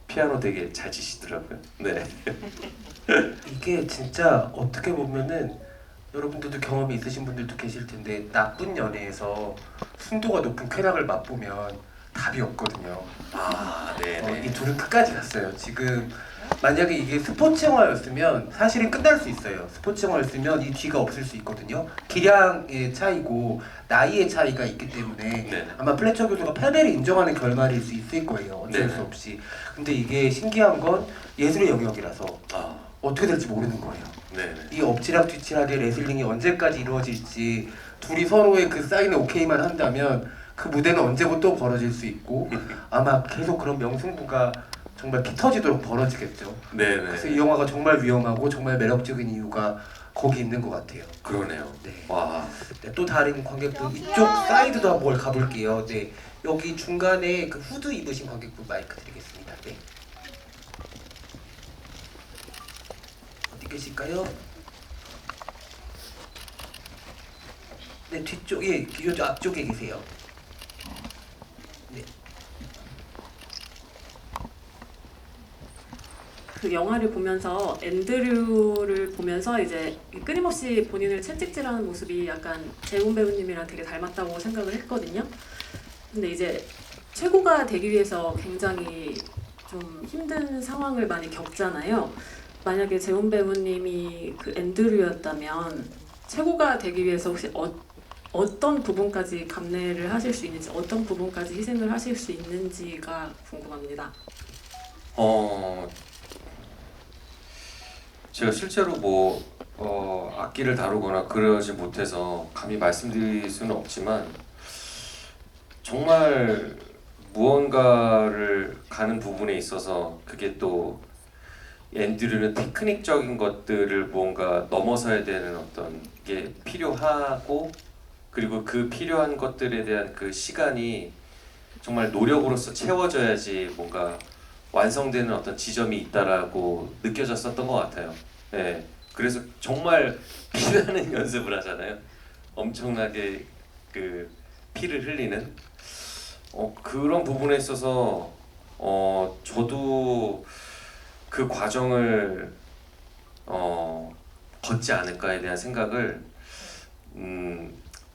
피아노 되게 잘 치시더라고요. 네. 이게 진짜 어떻게 보면은 여러분들도 경험이 있으신 분들도 계실 텐데 나쁜 연애에서 순도가 높은 쾌락을 맛보면 답이 없거든요. 아, 네, 이 네. 둘은 끝까지 갔어요. 지금 만약에 이게 스포츠 영화였으면 사실은 끝날 수 있어요. 스포츠 영화였으면 이 뒤가 없을 수 있거든요. 기량의 차이고 나이의 차이가 있기 때문에 네. 아마 플래처 교수가 패배를 인정하는 결말일 수 있을 거예요. 어쩔 네. 수 없이. 근데 이게 신기한 건 예술의 영역이라서 아, 어떻게 될지 모르는 거예요. 네, 네. 이 엎치락 뒤치락의 레슬링이 언제까지 이루어질지 둘이 서로의 그 사인에 오케이만 한다면 그 무대는 언제고 또 벌어질 수 있고 아마 계속 그런 명승부가 정말 피 터지도록 벌어지겠죠. 네, 그래서 네. 이 영화가 정말 위험하고 정말 매력적인 이유가 거기 있는 것 같아요. 그러네요. 네. 와. 네, 또 다른 관객분 이쪽 사이드도 한번 가볼게요. 네, 여기 중간에 그 후드 입으신 관객분 마이크 드리겠습니다. 네. 어디 계실까요? 네, 뒤쪽, 예, 이쪽 앞쪽에 계세요. 네. 그 영화를 보면서 앤드류를 보면서 이제 끊임없이 본인을 채찍질하는 모습이 약간 재훈 배우님이랑 되게 닮았다고 생각을 했거든요. 근데 이제 최고가 되기 위해서 굉장히 좀 힘든 상황을 많이 겪잖아요. 만약에 재훈 배우님이 그 앤드류였다면 최고가 되기 위해서 혹시 어떤 부분까지 감내를 하실 수 있는지, 어떤 부분까지 희생을 하실 수 있는지가 궁금합니다. 제가 실제로 뭐 악기를 다루거나 그러지 못해서 감히 말씀드릴 수는 없지만 정말 무언가를 가는 부분에 있어서 그게 또 앤드류는 테크닉적인 것들을 무언가 넘어서야 되는 어떤 게 필요하고 그리고 그 필요한 것들에 대한 그 시간이 정말 노력으로서 채워져야지 뭔가 완성되는 어떤 지점이 있다라고 느껴졌었던 것 같아요. 네, 그래서 정말 피나는 연습을 하잖아요. 엄청나게 그 피를 흘리는 그런 부분에 있어서 저도 그 과정을 걷지 않을까에 대한 생각을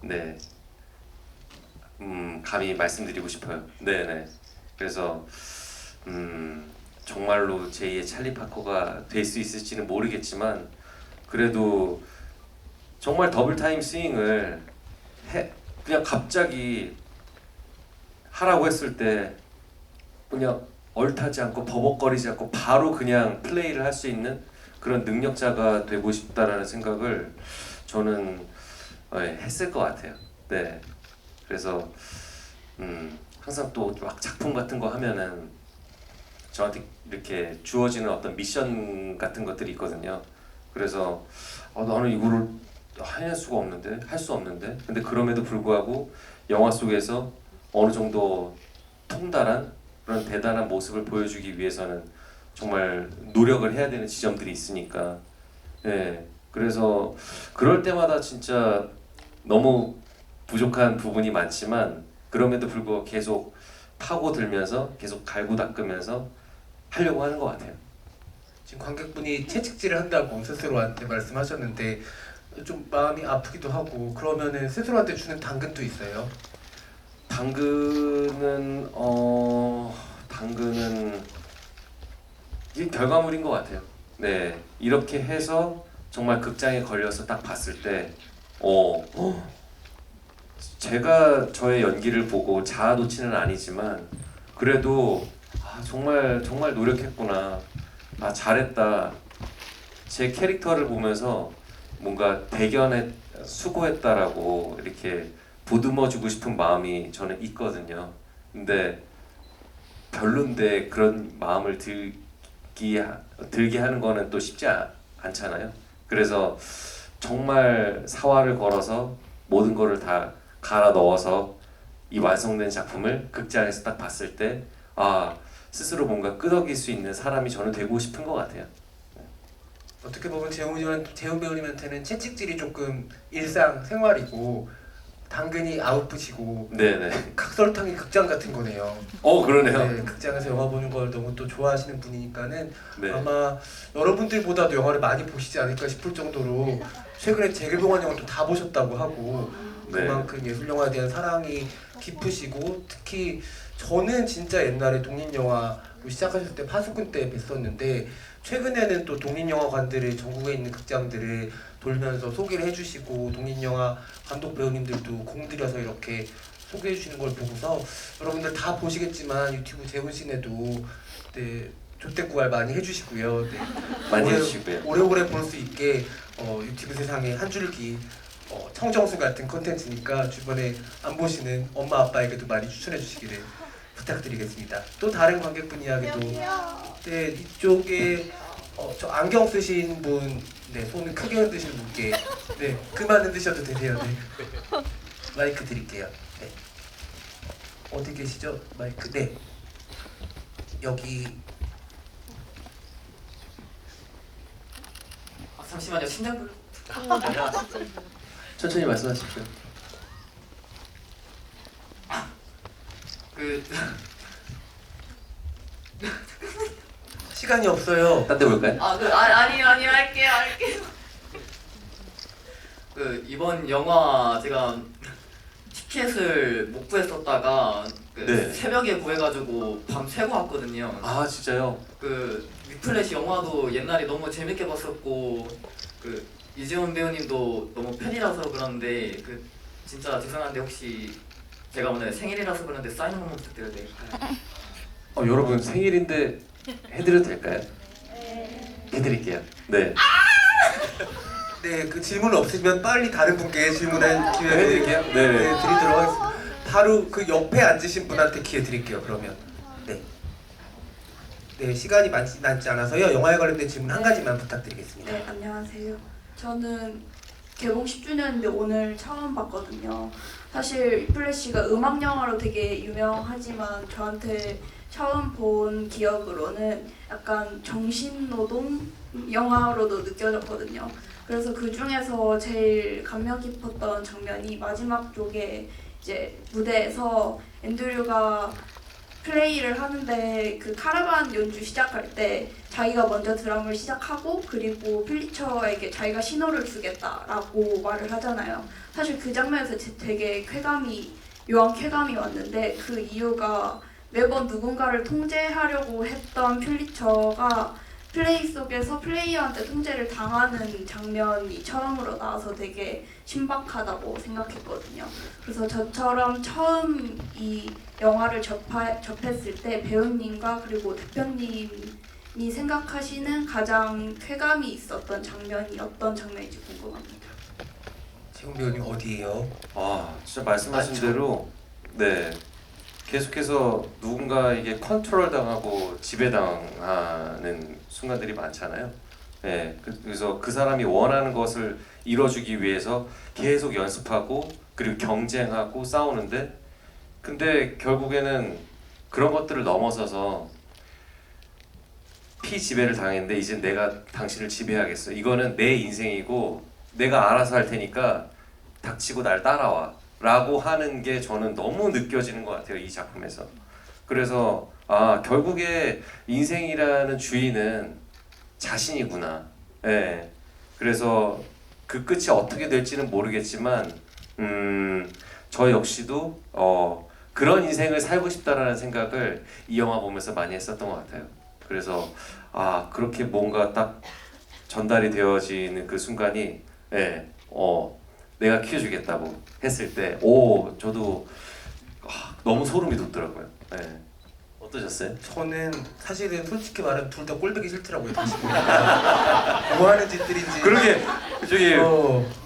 네, 감히 말씀드리고 싶어요. 네네. 그래서 정말로 제2의 찰리 파커가 될 수 있을지는 모르겠지만 그래도 정말 더블 타임 스윙을 그냥 갑자기 하라고 했을 때 그냥 얼타지 않고 버벅거리지 않고 바로 그냥 플레이를 할 수 있는 그런 능력자가 되고 싶다라는 생각을 저는 했을 것 같아요. 네. 그래서 항상 또 막 작품 같은 거 하면은 저한테 이렇게 주어지는 어떤 미션 같은 것들이 있거든요. 그래서 나는 이거를 해낼 수가 없는데, 할 수 없는데, 근데 그럼에도 불구하고 영화 속에서 어느 정도 통달한 그런 대단한 모습을 보여주기 위해서는 정말 노력을 해야 되는 지점들이 있으니까, 네. 그래서 그럴 때마다 진짜 너무 부족한 부분이 많지만 그럼에도 불구하고 계속 파고들면서 계속 갈고 닦으면서 하려고 하는 것 같아요. 지금 관객분이 채찍질을 한다고 스스로한테 말씀하셨는데 좀 마음이 아프기도 하고 그러면은 스스로한테 주는 당근도 있어요. 당근은 이게 결과물인 것 같아요. 네, 이렇게 해서 정말 극장에 걸려서 딱 봤을 때 제가 저의 연기를 보고 자아 도취는 아니지만 그래도 정말 노력했구나. 잘했다. 제 캐릭터를 보면서 뭔가 대견해 수고했다라고 이렇게 보듬어주고 싶은 마음이 저는 있거든요. 근데 별론데 그런 마음을 들게 하는 거는 또 쉽지 않잖아요. 그래서 정말 사활을 걸어서 모든 거를 다 갈아 넣어서 이 완성된 작품을 극장에서 딱 봤을 때 스스로 뭔가 끄덕일 수 있는 사람이 저는 되고 싶은 것 같아요. 어떻게 보면 재훈 배우님한테는 채찍질이 조금 일상 생활이고 당근이 아웃풋이고 네네. 각설탕이 극장 같은 거네요. 그러네요. 네, 극장에서 영화 보는 걸 너무 또 좋아하시는 분이니까는 네. 아마 여러분들보다도 영화를 많이 보시지 않을까 싶을 정도로 최근에 재개봉한 영화도 다 보셨다고 하고 네. 그만큼 예술 영화에 대한 사랑이 깊으시고 특히 저는 진짜 옛날에 독립영화 시작하셨을 때 파수꾼 때 뵀었는데 최근에는 또 독립영화관들을 전국에 있는 극장들을 돌면서 소개를 해주시고 독립영화 감독 배우님들도 공들여서 이렇게 소개해 주시는 걸 보고서 여러분들 다 보시겠지만 유튜브 재훈신에도 네, 조태구알 많이 해주시고요. 네. 많이 해주시고요. 오래오래 볼 수 있게 유튜브 세상에 한 줄기 청정수 같은 콘텐츠니까 주변에 안 보시는 엄마 아빠에게도 많이 추천해 주시기를 부탁드리겠습니다. 또 다른 관객분 이야기도 네 이쪽에 저 안경 쓰신 분, 네 손을 크게 흔드신 분께 네 그만 흔드셔도 되세요. 네 마이크 드릴게요. 네 어디 계시죠? 마이크 네 여기 잠시만요. 심장 천천히 말씀하십시오. 그 시간이 없어요. 딴 데 볼까요? 아니요 할게요. 그 이번 영화 제가 티켓을 못 구했었다가 그 네. 새벽에 구해가지고 밤 새고 왔거든요. 아 진짜요? 그 위플래시 영화도 옛날에 너무 재밌게 봤었고 그 이재훈 배우님도 너무 팬이라서 그런데 그 진짜 죄송한데 혹시 제가 오늘 생일이라서 그런데 사인 한 번만 부탁드려도 될까요? 여러분 생일인데 해드려도 될까요? 해드릴게요. 네. 네, 그 질문 없으시면 빨리 다른 분께 질문할 기회 해드릴게요. 네, 네네. 드리도록 하겠습니다. 바로 그 옆에 앉으신 분한테 기회 드릴게요. 그러면 네, 네 시간이 많지 않아서요. 영화에 관련된 질문 한 가지만 부탁드리겠습니다. 네, 안녕하세요. 저는 개봉 10주년인데 오늘 처음 봤거든요. 사실 플래시가 음악 영화로 되게 유명하지만 저한테 처음 본 기억으로는 약간 정신노동 영화로도 느껴졌거든요. 그래서 그 중에서 제일 감명 깊었던 장면이 마지막 쪽에 이제 무대에서 앤드류가 플레이를 하는데 그 카라반 연주 시작할 때 자기가 먼저 드럼을 시작하고 그리고 필리처에게 자기가 신호를 주겠다라고 말을 하잖아요. 사실 그 장면에서 되게 묘한 쾌감이 왔는데 그 이유가 매번 누군가를 통제하려고 했던 필리처가 플레이 속에서 플레이어한테 통제를 당하는 장면이 처음으로 나와서 되게 신박하다고 생각했거든요. 그래서 저처럼 처음 이 영화를 접했을 때 배우님과 그리고 대표님이 생각하시는 가장 쾌감이 있었던 장면이 어떤 장면인지 궁금합니다. 재훈 배우님 어디예요? 진짜 말씀하신 맞죠? 대로 네 계속해서 누군가에게 컨트롤 당하고 지배당하는 순간들이 많잖아요. 네, 그래서 그 사람이 원하는 것을 이뤄주기 위해서 계속 연습하고 그리고 경쟁하고 싸우는데 근데 결국에는 그런 것들을 넘어서서 피지배를 당했는데 이제 내가 당신을 지배하겠어. 이거는 내 인생이고 내가 알아서 할 테니까 닥치고 날 따라와 라고 하는 게 저는 너무 느껴지는 것 같아요. 이 작품에서. 그래서 결국에 인생이라는 주인은 자신이구나. 예. 그래서 그 끝이 어떻게 될지는 모르겠지만 저 역시도 그런 인생을 살고 싶다라는 생각을 이 영화 보면서 많이 했었던 것 같아요. 그래서 그렇게 뭔가 딱 전달이 되어지는 그 순간이 내가 키워주겠다고 했을 때 저도 너무 소름이 돋더라고요. 네. 어떠셨어요? 저는 사실은 솔직히 말하면 둘 다 꼴보기 싫더라고요. 뭐 하는 짓들인지. 그러게 저기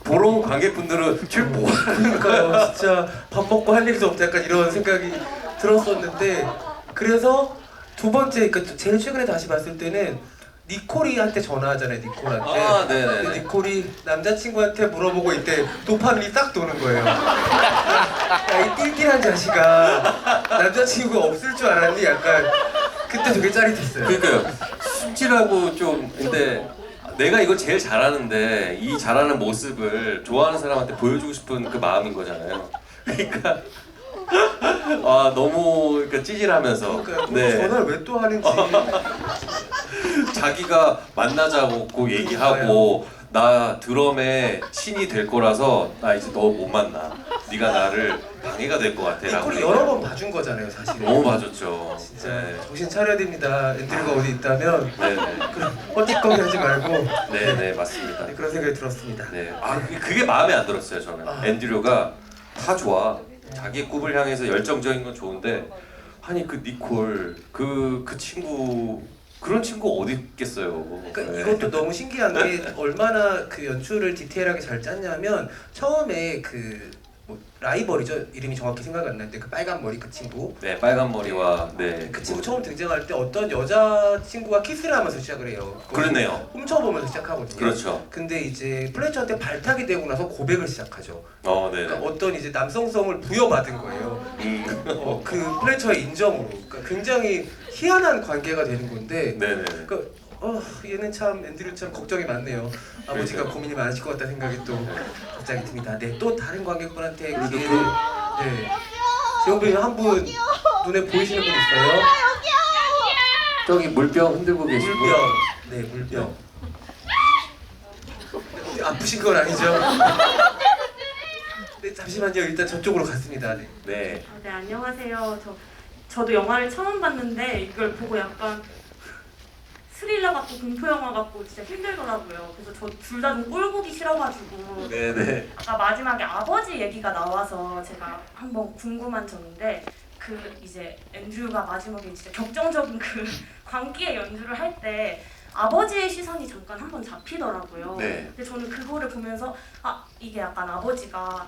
보러 온 관객분들은 지금 뭐 그러니까요. 진짜 밥 먹고 할 일도 없다 약간 이런 생각이 들었었는데 그래서 두 번째 그러니까 제일 최근에 다시 봤을 때는 니콜이한테 전화하잖아요. 니콜한테. 네네. 근데 니콜이 남자친구한테 물어보고 있대 도파민이 딱 도는 거예요. 야, 이 띨띨한 자식아 남자친구가 없을 줄 알았니? 약간 그때 되게 짜릿했어요. 그러니까요. 순진하고 좀 근데 내가 이걸 제일 잘하는데 이 잘하는 모습을 좋아하는 사람한테 보여주고 싶은 그 마음인 거잖아요. 그러니까 아 너무 그러니까 찌질하면서 네. 전화를 왜 또 하는지. 자기가 만나자고 얘기하고 나 드럼의 신이 될 거라서 나 이제 너 못 만나. 네가 나를 방해가 될 것 같아. 라고 이걸 여러 번 봐준 거잖아요, 사실은. 너무 봐줬죠. 진짜 네. 정신 차려야 됩니다. 앤드류가 어디 있다면 네네. 헛짓거리 하지 말고. 네네 맞습니다. 네, 그런 생각이 들었습니다. 네. 아 그게 마음에 안 들었어요 저는. 앤드류가 다 좋아. 자기 꿈을 향해서 열정적인 건 좋은데 아니 그 니콜 그 친구 그런 친구 어디 있겠어요. 그러니까 네. 이것도 너무 신기한 게 얼마나 그 연출을 디테일하게 잘 짰냐면 처음에 뭐 라이벌이죠. 이름이 정확히 생각이 안 나는데 그 빨간 머리 그 친구. 네 빨간 머리와 네. 그 친구 처음 등장할 때 어떤 여자 친구가 키스를 하면서 시작을 해요. 그렇네요. 훔쳐보면서 시작하거든요. 그렇죠. 근데 이제 플래처한테 발탁이 되고 나서 고백을 시작하죠. 네. 그러니까 어떤 이제 남성성을 부여받은 거예요. 그 플래처의 인정으로. 그러니까 굉장히 희한한 관계가 되는 건데. 네네. 그러니까 얘는 참 앤드류처럼 걱정이 많네요. 아버지가 그렇죠. 고민이 많으실 것 같다는 생각이 또 갑자기 듭니다. 네, 또 다른 관객분한테 기회를. 네. 재용 배우 한분 눈에 보이시는 분 있어요? 저기 물병 흔들고 계시고. 물병. 네, 물병. 아프신 건 아니죠? 네, 잠시만요. 일단 저쪽으로 갔습니다. 네. 네. 네, 안녕하세요. 저도 영화를 처음 봤는데 이걸 보고 약간 스릴러 같고 공포 영화 같고 진짜 힘들더라고요. 그래서 저 둘 다 좀 꼴보기 싫어가지고 네네. 아까 마지막에 아버지 얘기가 나와서 제가 한번 궁금한 점인데 그 이제 앤드류가 마지막에 진짜 격정적인 그 광기의 연주를 할 때 아버지의 시선이 잠깐 한번 잡히더라고요. 네. 근데 저는 그거를 보면서 이게 약간 아버지가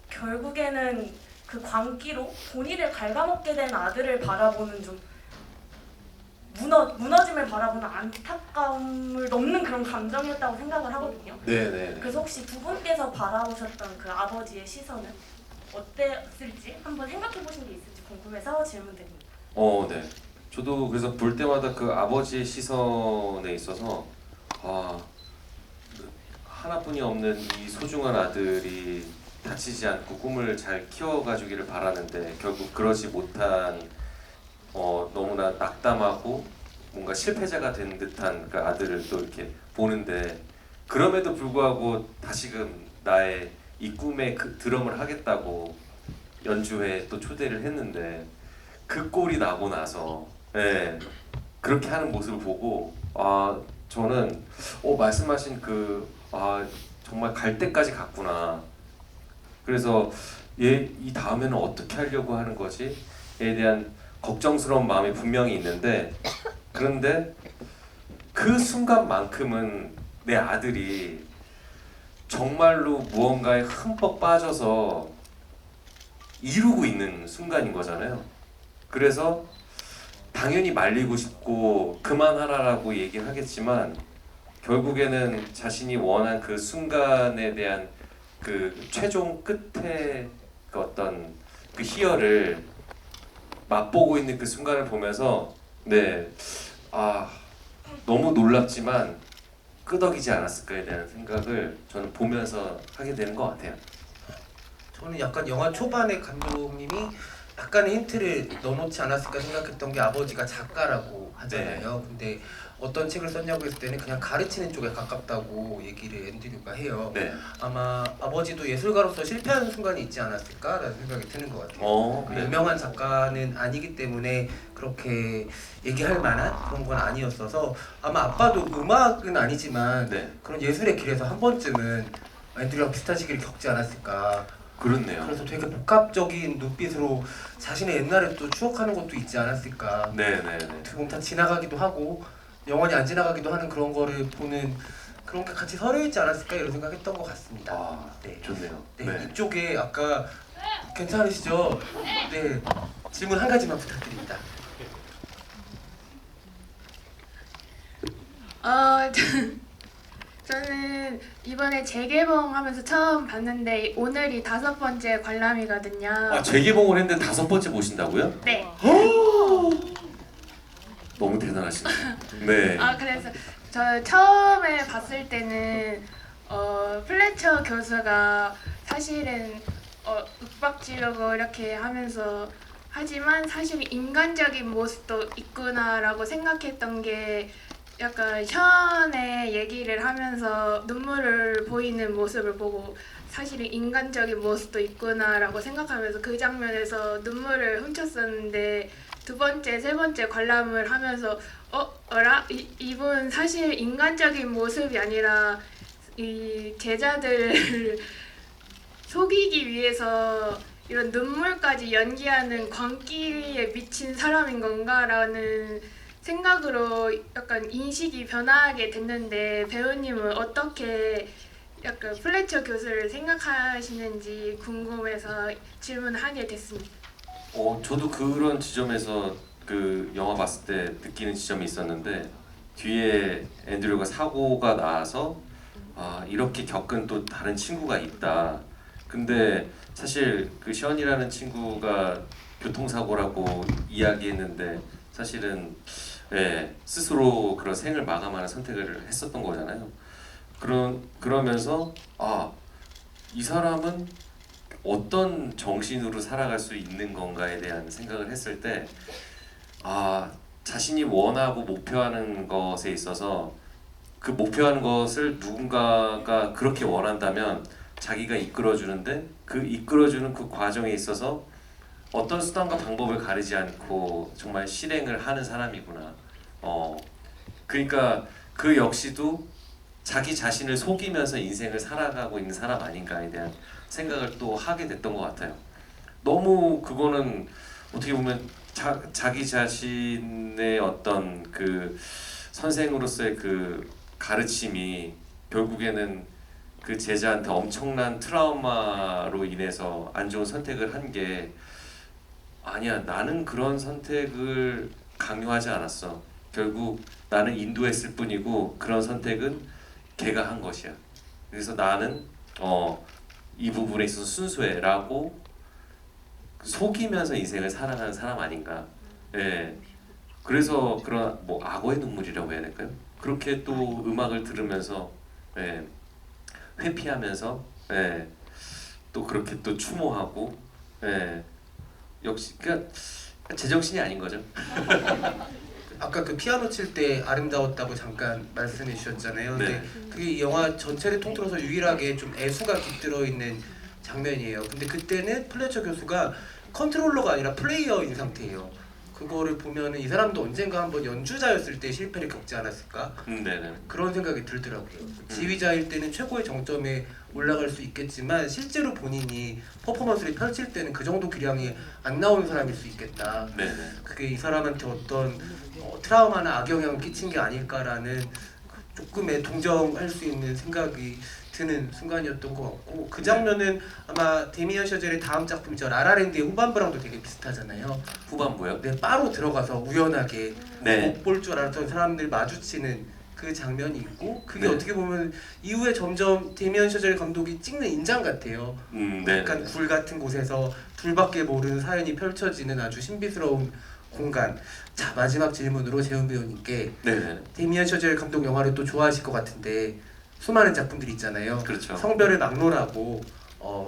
결국에는 그 광기로 본인을 갉아먹게 된 아들을 바라보는 좀 무너짐을 바라보는 안타까움을 넘는 그런 감정이었다고 생각을 하거든요. 네네. 그래서 혹시 두 분께서 바라보셨던 그 아버지의 시선은 어땠을지 한번 생각해 보신 게 있을지 궁금해서 질문드립니다. 네. 저도 그래서 볼 때마다 그 아버지의 시선에 있어서 하나뿐이 없는 이 소중한 아들이 다치지 않고 꿈을 잘 키워가주기를 바라는데 결국 그러지 못한 너무나 낙담하고 뭔가 실패자가 된 듯한 그 아들을 또 이렇게 보는데 그럼에도 불구하고 다시금 나의 이 꿈에 그 드럼을 하겠다고 연주회 또 초대를 했는데 그 꼴이 나고 나서 그렇게 하는 모습을 보고 저는 말씀하신 정말 갈 때까지 갔구나. 그래서 이 다음에는 어떻게 하려고 하는 거지에 대한 걱정스러운 마음이 분명히 있는데 그런데 그 순간만큼은 내 아들이 정말로 무언가에 흠뻑 빠져서 이루고 있는 순간인 거잖아요. 그래서 당연히 말리고 싶고 그만하라라고 얘기를 하겠지만 결국에는 자신이 원한 그 순간에 대한 그 최종 끝에 그 어떤 그 희열을 맛보고 있는 그 순간을 보면서 너무 놀랍지만 끄덕이지 않았을까에 대한 생각을 저는 보면서 하게 되는 것 같아요. 저는 약간 영화 초반에 감독님이 약간의 힌트를 넣어놓지 않았을까 생각했던 게 아버지가 작가라고 하잖아요. 근데 어떤 책을 썼냐고 했을 때는 그냥 가르치는 쪽에 가깝다고 얘기를 앤드류가 해요. 네. 아마 아버지도 예술가로서 실패하는 순간이 있지 않았을까라는 생각이 드는 것 같아요. 네. 유명한 작가는 아니기 때문에 그렇게 얘기할 만한 그런 건 아니었어서 아마 아빠도 음악은 아니지만 그런 예술의 길에서 한 번쯤은 앤드류랑 비슷한 시기를 겪지 않았을까. 그렇네요. 그래서 되게 복합적인 눈빛으로 자신의 옛날에 또 추억하는 것도 있지 않았을까. 어떻게 보면 다 지나가기도 하고 영원히 안 지나가기도 하는 그런 거를 보는 그런 게 같이 서려 있지 않았을까 이런 생각했던 것 같습니다. 좋네요. 이쪽에 아까 괜찮으시죠? 네, 질문 한 가지만 부탁드립니다. 저는 이번에 재개봉하면서 처음 봤는데 오늘이 5번째 관람이거든요. 재개봉을 했는데 5번째 보신다고요? 네. 너무 대단하시네요. 네. 그래서 저 처음에 봤을 때는 플래처 교수가 사실은 윽박지르고 이렇게 하면서 하지만 사실 인간적인 모습도 있구나라고 생각했던 게 약간 션의 얘기를 하면서 눈물을 보이는 모습을 보고 사실 인간적인 모습도 있구나라고 생각하면서 그 장면에서 눈물을 훔쳤었는데 두 번째, 세 번째 관람을 하면서 이분 사실 인간적인 모습이 아니라 이 제자들을 속이기 위해서 이런 눈물까지 연기하는 광기에 미친 사람인 건가라는 생각으로 약간 인식이 변하게 됐는데 배우님은 어떻게 약간 플래처 교수를 생각하시는지 궁금해서 질문하게 됐습니다. 저도 그런 지점에서 그 영화 봤을 때 느끼는 지점이 있었는데 뒤에 앤드류가 사고가 나서 이렇게 겪은 또 다른 친구가 있다. 근데 사실 그 션이라는 친구가 교통사고라고 이야기했는데 사실은 스스로 그런 생을 마감하는 선택을 했었던 거잖아요. 그러면서 이 사람은 어떤 정신으로 살아갈 수 있는 건가에 대한 생각을 했을 때 자신이 원하고 목표하는 것에 있어서 그 목표하는 것을 누군가가 그렇게 원한다면 자기가 이끌어주는데 그 이끌어주는 그 과정에 있어서 어떤 수단과 방법을 가리지 않고 정말 실행을 하는 사람이구나. 그러니까 그 역시도 자기 자신을 속이면서 인생을 살아가고 있는 사람 아닌가에 대한 생각을 또 하게 됐던 것 같아요. 너무 그거는 어떻게 보면 자기 자신의 어떤 그 선생으로서의 그 가르침이 결국에는 그 제자한테 엄청난 트라우마로 인해서 안 좋은 선택을 한 게 아니야, 나는 그런 선택을 강요하지 않았어. 결국 나는 인도했을 뿐이고 그런 선택은 걔가 한 것이야. 그래서 나는 이 부분에 있어서 순수해라고 속이면서 인생을 살아가는 사람 아닌가. 그래서 그런 뭐 악어의 눈물이라고 해야 될까요? 그렇게 또 음악을 들으면서 회피하면서 또 그렇게 또 추모하고 역시 그러니까 제정신이 아닌 거죠. 아까 그 피아노 칠 때 아름다웠다고 잠깐 말씀해 주셨잖아요. 근데 그게 이 영화 전체를 통틀어서 유일하게 좀 애수가 깃들어 있는 장면이에요. 근데 그때는 플래처 교수가 컨트롤러가 아니라 플레이어인 상태예요. 그거를 보면은 이 사람도 언젠가 한번 연주자였을 때 실패를 겪지 않았을까? 그런 생각이 들더라고요. 지휘자일 때는 최고의 정점에 올라갈 수 있겠지만 실제로 본인이 퍼포먼스를 펼칠 때는 그 정도 기량이 안 나오는 사람일 수 있겠다. 그게 이 사람한테 어떤 트라우마나 악영향을 끼친 게 아닐까라는 조금의 동정할 수 있는 생각이 드는 순간이었던 것 같고 그 장면은 아마 데미안 셔젤의 다음 작품이죠. 라라랜드의 후반부랑도 되게 비슷하잖아요. 후반부요? 네, 바로 들어가서 우연하게 못 볼 줄 알았던 사람들 마주치는 그 장면이 있고 그게 어떻게 보면 이후에 점점 데미안 셔젤 감독이 찍는 인장 같아요. 약간 굴 같은 곳에서 둘밖에 모르는 사연이 펼쳐지는 아주 신비스러운 공간. 자, 마지막 질문으로 재훈 배우님께 데미안 셔젤 감독 영화를 또 좋아하실 것 같은데 수많은 작품들이 있잖아요. 그렇죠. 성별을 막론하고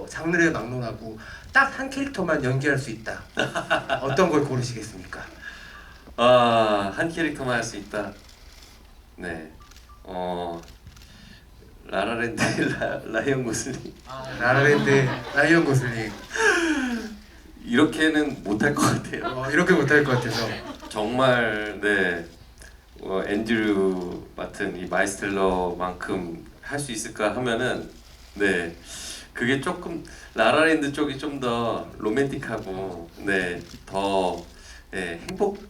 장르를 막론하고 딱 한 캐릭터만 연기할 수 있다. 어떤 걸 고르시겠습니까? 한 캐릭터만 할 수 있다. 라라랜드 라이언 고슬링. 라라랜드 라이언 고슬링. 이렇게는 못할 것 같아요. 이렇게 못할 것 같아서. 정말 앤드류 맡은 이 마이스텔러만큼 할 수 있을까 하면은 그게 조금 라라랜드 쪽이 좀 더 로맨틱하고 더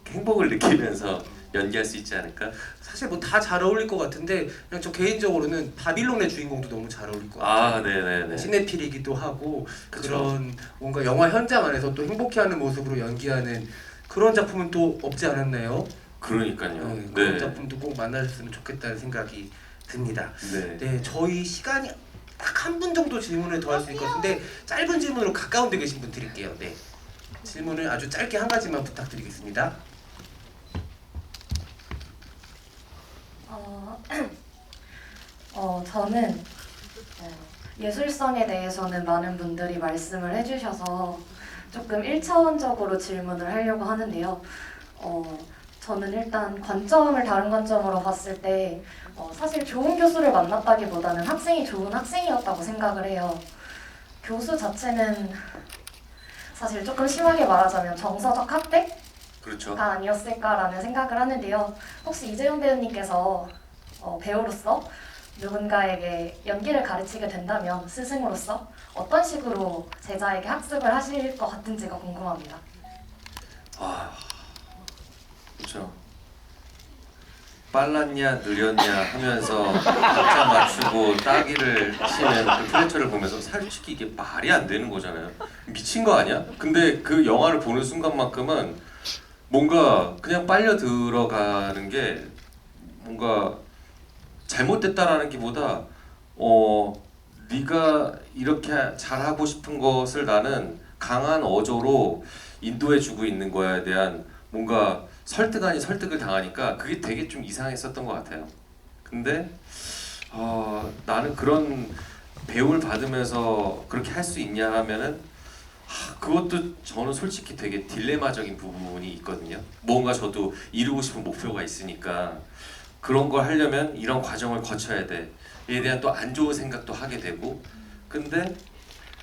행복을 느끼면서 연기할 수 있지 않을까? 사실 뭐 다 잘 어울릴 것 같은데 그냥 저 개인적으로는 바빌론의 주인공도 너무 잘 어울릴 것 같아요. 시네필이기도 하고 그런 뭔가 영화 현장 안에서 또 행복해하는 모습으로 연기하는 그런 작품은 또 없지 않았나요? 그러니까요. 그런 작품도 꼭 만나셨으면 좋겠다는 생각이 듭니다. 저희 시간이 딱 한 분 정도 질문을 더 할 수 있을 것 같은데 짧은 질문으로 가까운 데 계신 분 드릴게요. 질문을 아주 짧게 한 가지만 부탁드리겠습니다. 저는 예술성에 대해서는 많은 분들이 말씀을 해주셔서 조금 1차원적으로 질문을 하려고 하는데요. 저는 일단 관점을 다른 관점으로 봤을 때 사실 좋은 교수를 만났다기보다는 학생이 좋은 학생이었다고 생각을 해요. 교수 자체는 사실 조금 심하게 말하자면 정서적 학대가 그렇죠. 아니었을까라는 생각을 하는데요. 혹시 이재용 배우님께서 배우로서 누군가에게 연기를 가르치게 된다면 스승으로서 어떤 식으로 제자에게 학습을 하실 것 같은지가 궁금합니다. 그렇죠. 빨랐냐 느렸냐 하면서 박자 맞추고 따기를 치는 그 플래처를 보면서 솔직히 이게 말이 안 되는 거잖아요. 미친 거 아니야? 근데 그 영화를 보는 순간만큼은 뭔가 그냥 빨려 들어가는 게 뭔가 잘못됐다라는 기보다 네가 이렇게 잘하고 싶은 것을 나는 강한 어조로 인도해주고 있는 거에 대한 뭔가 설득 아닌 설득을 당하니까 그게 되게 좀 이상했었던 것 같아요. 근데 나는 그런 배움을 받으면서 그렇게 할 수 있냐 하면은 그것도 저는 솔직히 되게 딜레마적인 부분이 있거든요. 뭔가 저도 이루고 싶은 목표가 있으니까 그런 걸 하려면 이런 과정을 거쳐야 돼. 이에 대한 또 안 좋은 생각도 하게 되고 근데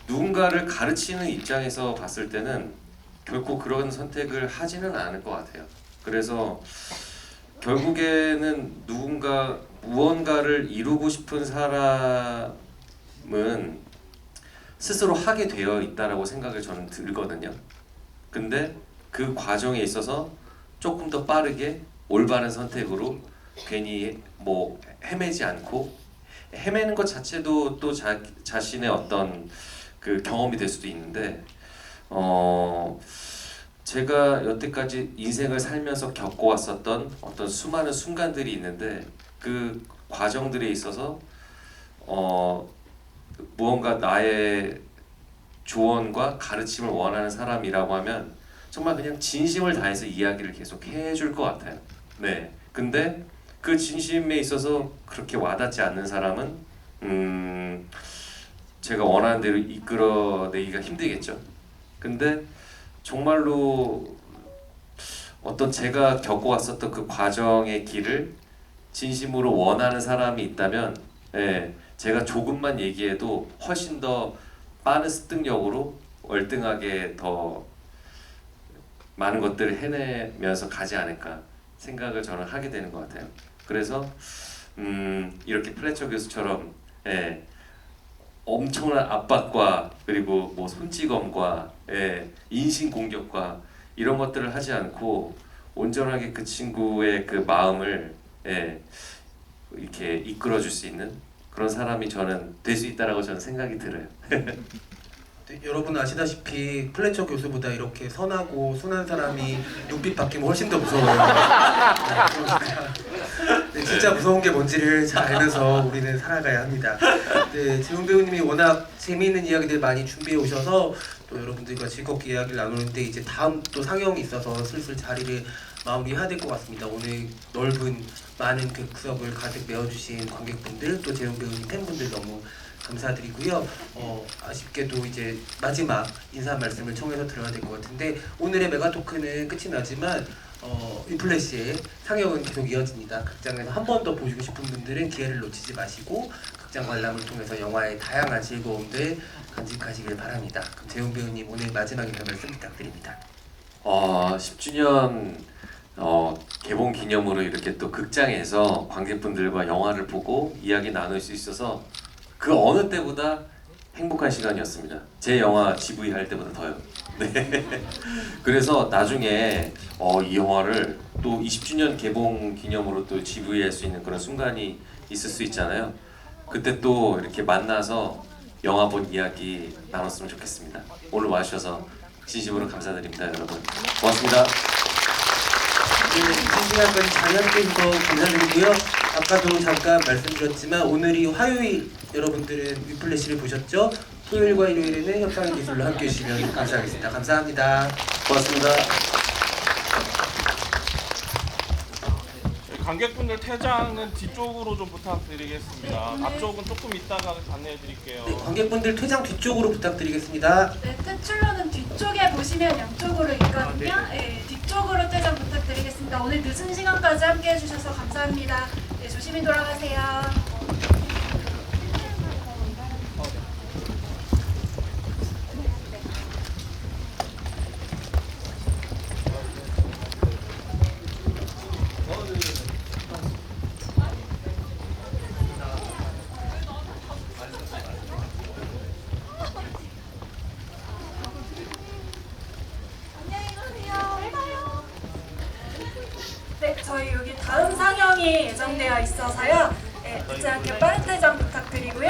누군가를 가르치는 입장에서 봤을 때는 결코 그런 선택을 하지는 않을 것 같아요. 그래서 결국에는 무언가를 이루고 싶은 사람은 스스로 하게 되어 있다라고 생각을 저는 들거든요. 근데 그 과정에 있어서 조금 더 빠르게 올바른 선택으로 괜히 뭐 헤매지 않고 헤매는 것 자체도 또 자신의 어떤 그 경험이 될 수도 있는데 제가 여태까지 인생을 살면서 겪어왔었던 어떤 수많은 순간들이 있는데 그 과정들에 있어서 무언가 나의 조언과 가르침을 원하는 사람이라고 하면 정말 그냥 진심을 다해서 이야기를 계속 해줄 것 같아요. 네. 근데 그 진심에 있어서 그렇게 와닿지 않는 사람은 제가 원하는 대로 이끌어내기가 힘들겠죠. 근데 정말로 어떤 제가 겪어왔었던 그 과정의 길을 진심으로 원하는 사람이 있다면 제가 조금만 얘기해도 훨씬 더 빠른 습득력으로 월등하게 더 많은 것들을 해내면서 가지 않을까 생각을 저는 하게 되는 것 같아요. 그래서 이렇게 플래처 교수처럼 엄청난 압박과 그리고 뭐 손찌검과 인신공격과 이런 것들을 하지 않고 온전하게 그 친구의 그 마음을 이렇게 이끌어줄 수 있는 그런 사람이 저는 될 수 있다라고 저는 생각이 들어요. 네, 여러분 아시다시피 플래처 교수보다 이렇게 선하고 순한 사람이 눈빛 바뀌면 훨씬 더 무서워요. 네, 진짜 무서운 게 뭔지를 잘 알면서 우리는 살아가야 합니다. 네, 재용 배우님이 워낙 재미있는 이야기들 많이 준비해 오셔서 또 여러분들과 즐겁게 이야기를 나누는데 이제 다음 또 상영이 있어서 슬슬 자리를 마무리해야 될 것 같습니다. 오늘 넓은 많은 객석을 가득 메워주신 관객분들 또 재용 배우님 팬분들 너무 감사드리고요. 아쉽게도 이제 마지막 인사 말씀을 청해서 들어야 될 것 같은데 오늘의 메가토크는 끝이 나지만 위플래시의 상영은 계속 이어집니다. 극장에서 한 번 더 보시고 싶은 분들은 기회를 놓치지 마시고 극장 관람을 통해서 영화의 다양한 즐거움들 간직하시길 바랍니다. 그럼 재용 배우님 오늘 마지막 인사 말씀 부탁드립니다. 10주년 개봉 기념으로 이렇게 또 극장에서 관객분들과 영화를 보고 이야기 나눌 수 있어서 그 어느 때보다 행복한 시간이었습니다. 제 영화 GV 할 때보다 더요. 네. 그래서 나중에 이 영화를 또 20주년 개봉 기념으로 또 GV 할 수 있는 그런 순간이 있을 수 있잖아요. 그때 또 이렇게 만나서 영화 본 이야기 나눴으면 좋겠습니다. 오늘 와주셔서 진심으로 감사드립니다, 여러분. 고맙습니다. 네, 이 시간까지 잘 함께 해주셔서 감사드리고요. 아까도 잠깐 말씀드렸지만 오늘이 화요일 여러분들은 위플래시를 보셨죠? 토요일과 일요일에는 협상의 기술로 함께 해주시면 감사하겠습니다. 감사합니다. 고맙습니다. 관객분들 퇴장은 뒤쪽으로 좀 부탁드리겠습니다. 앞쪽은 조금 이따가 안내해 드릴게요. 네, 관객분들 퇴장 뒤쪽으로 부탁드리겠습니다. 네, 퇴출로는 뒤쪽에 보시면 양쪽으로 있거든요. 네, 뒤쪽으로 퇴장 부탁드리겠습니다. 오늘 늦은 시간까지 함께 해주셔서 감사합니다. 네, 조심히 돌아가세요. 네, 저희 여기 다음 상영이 예정되어 있어서요. 네, 늦지 않게 빠른 퇴장 부탁드리고요.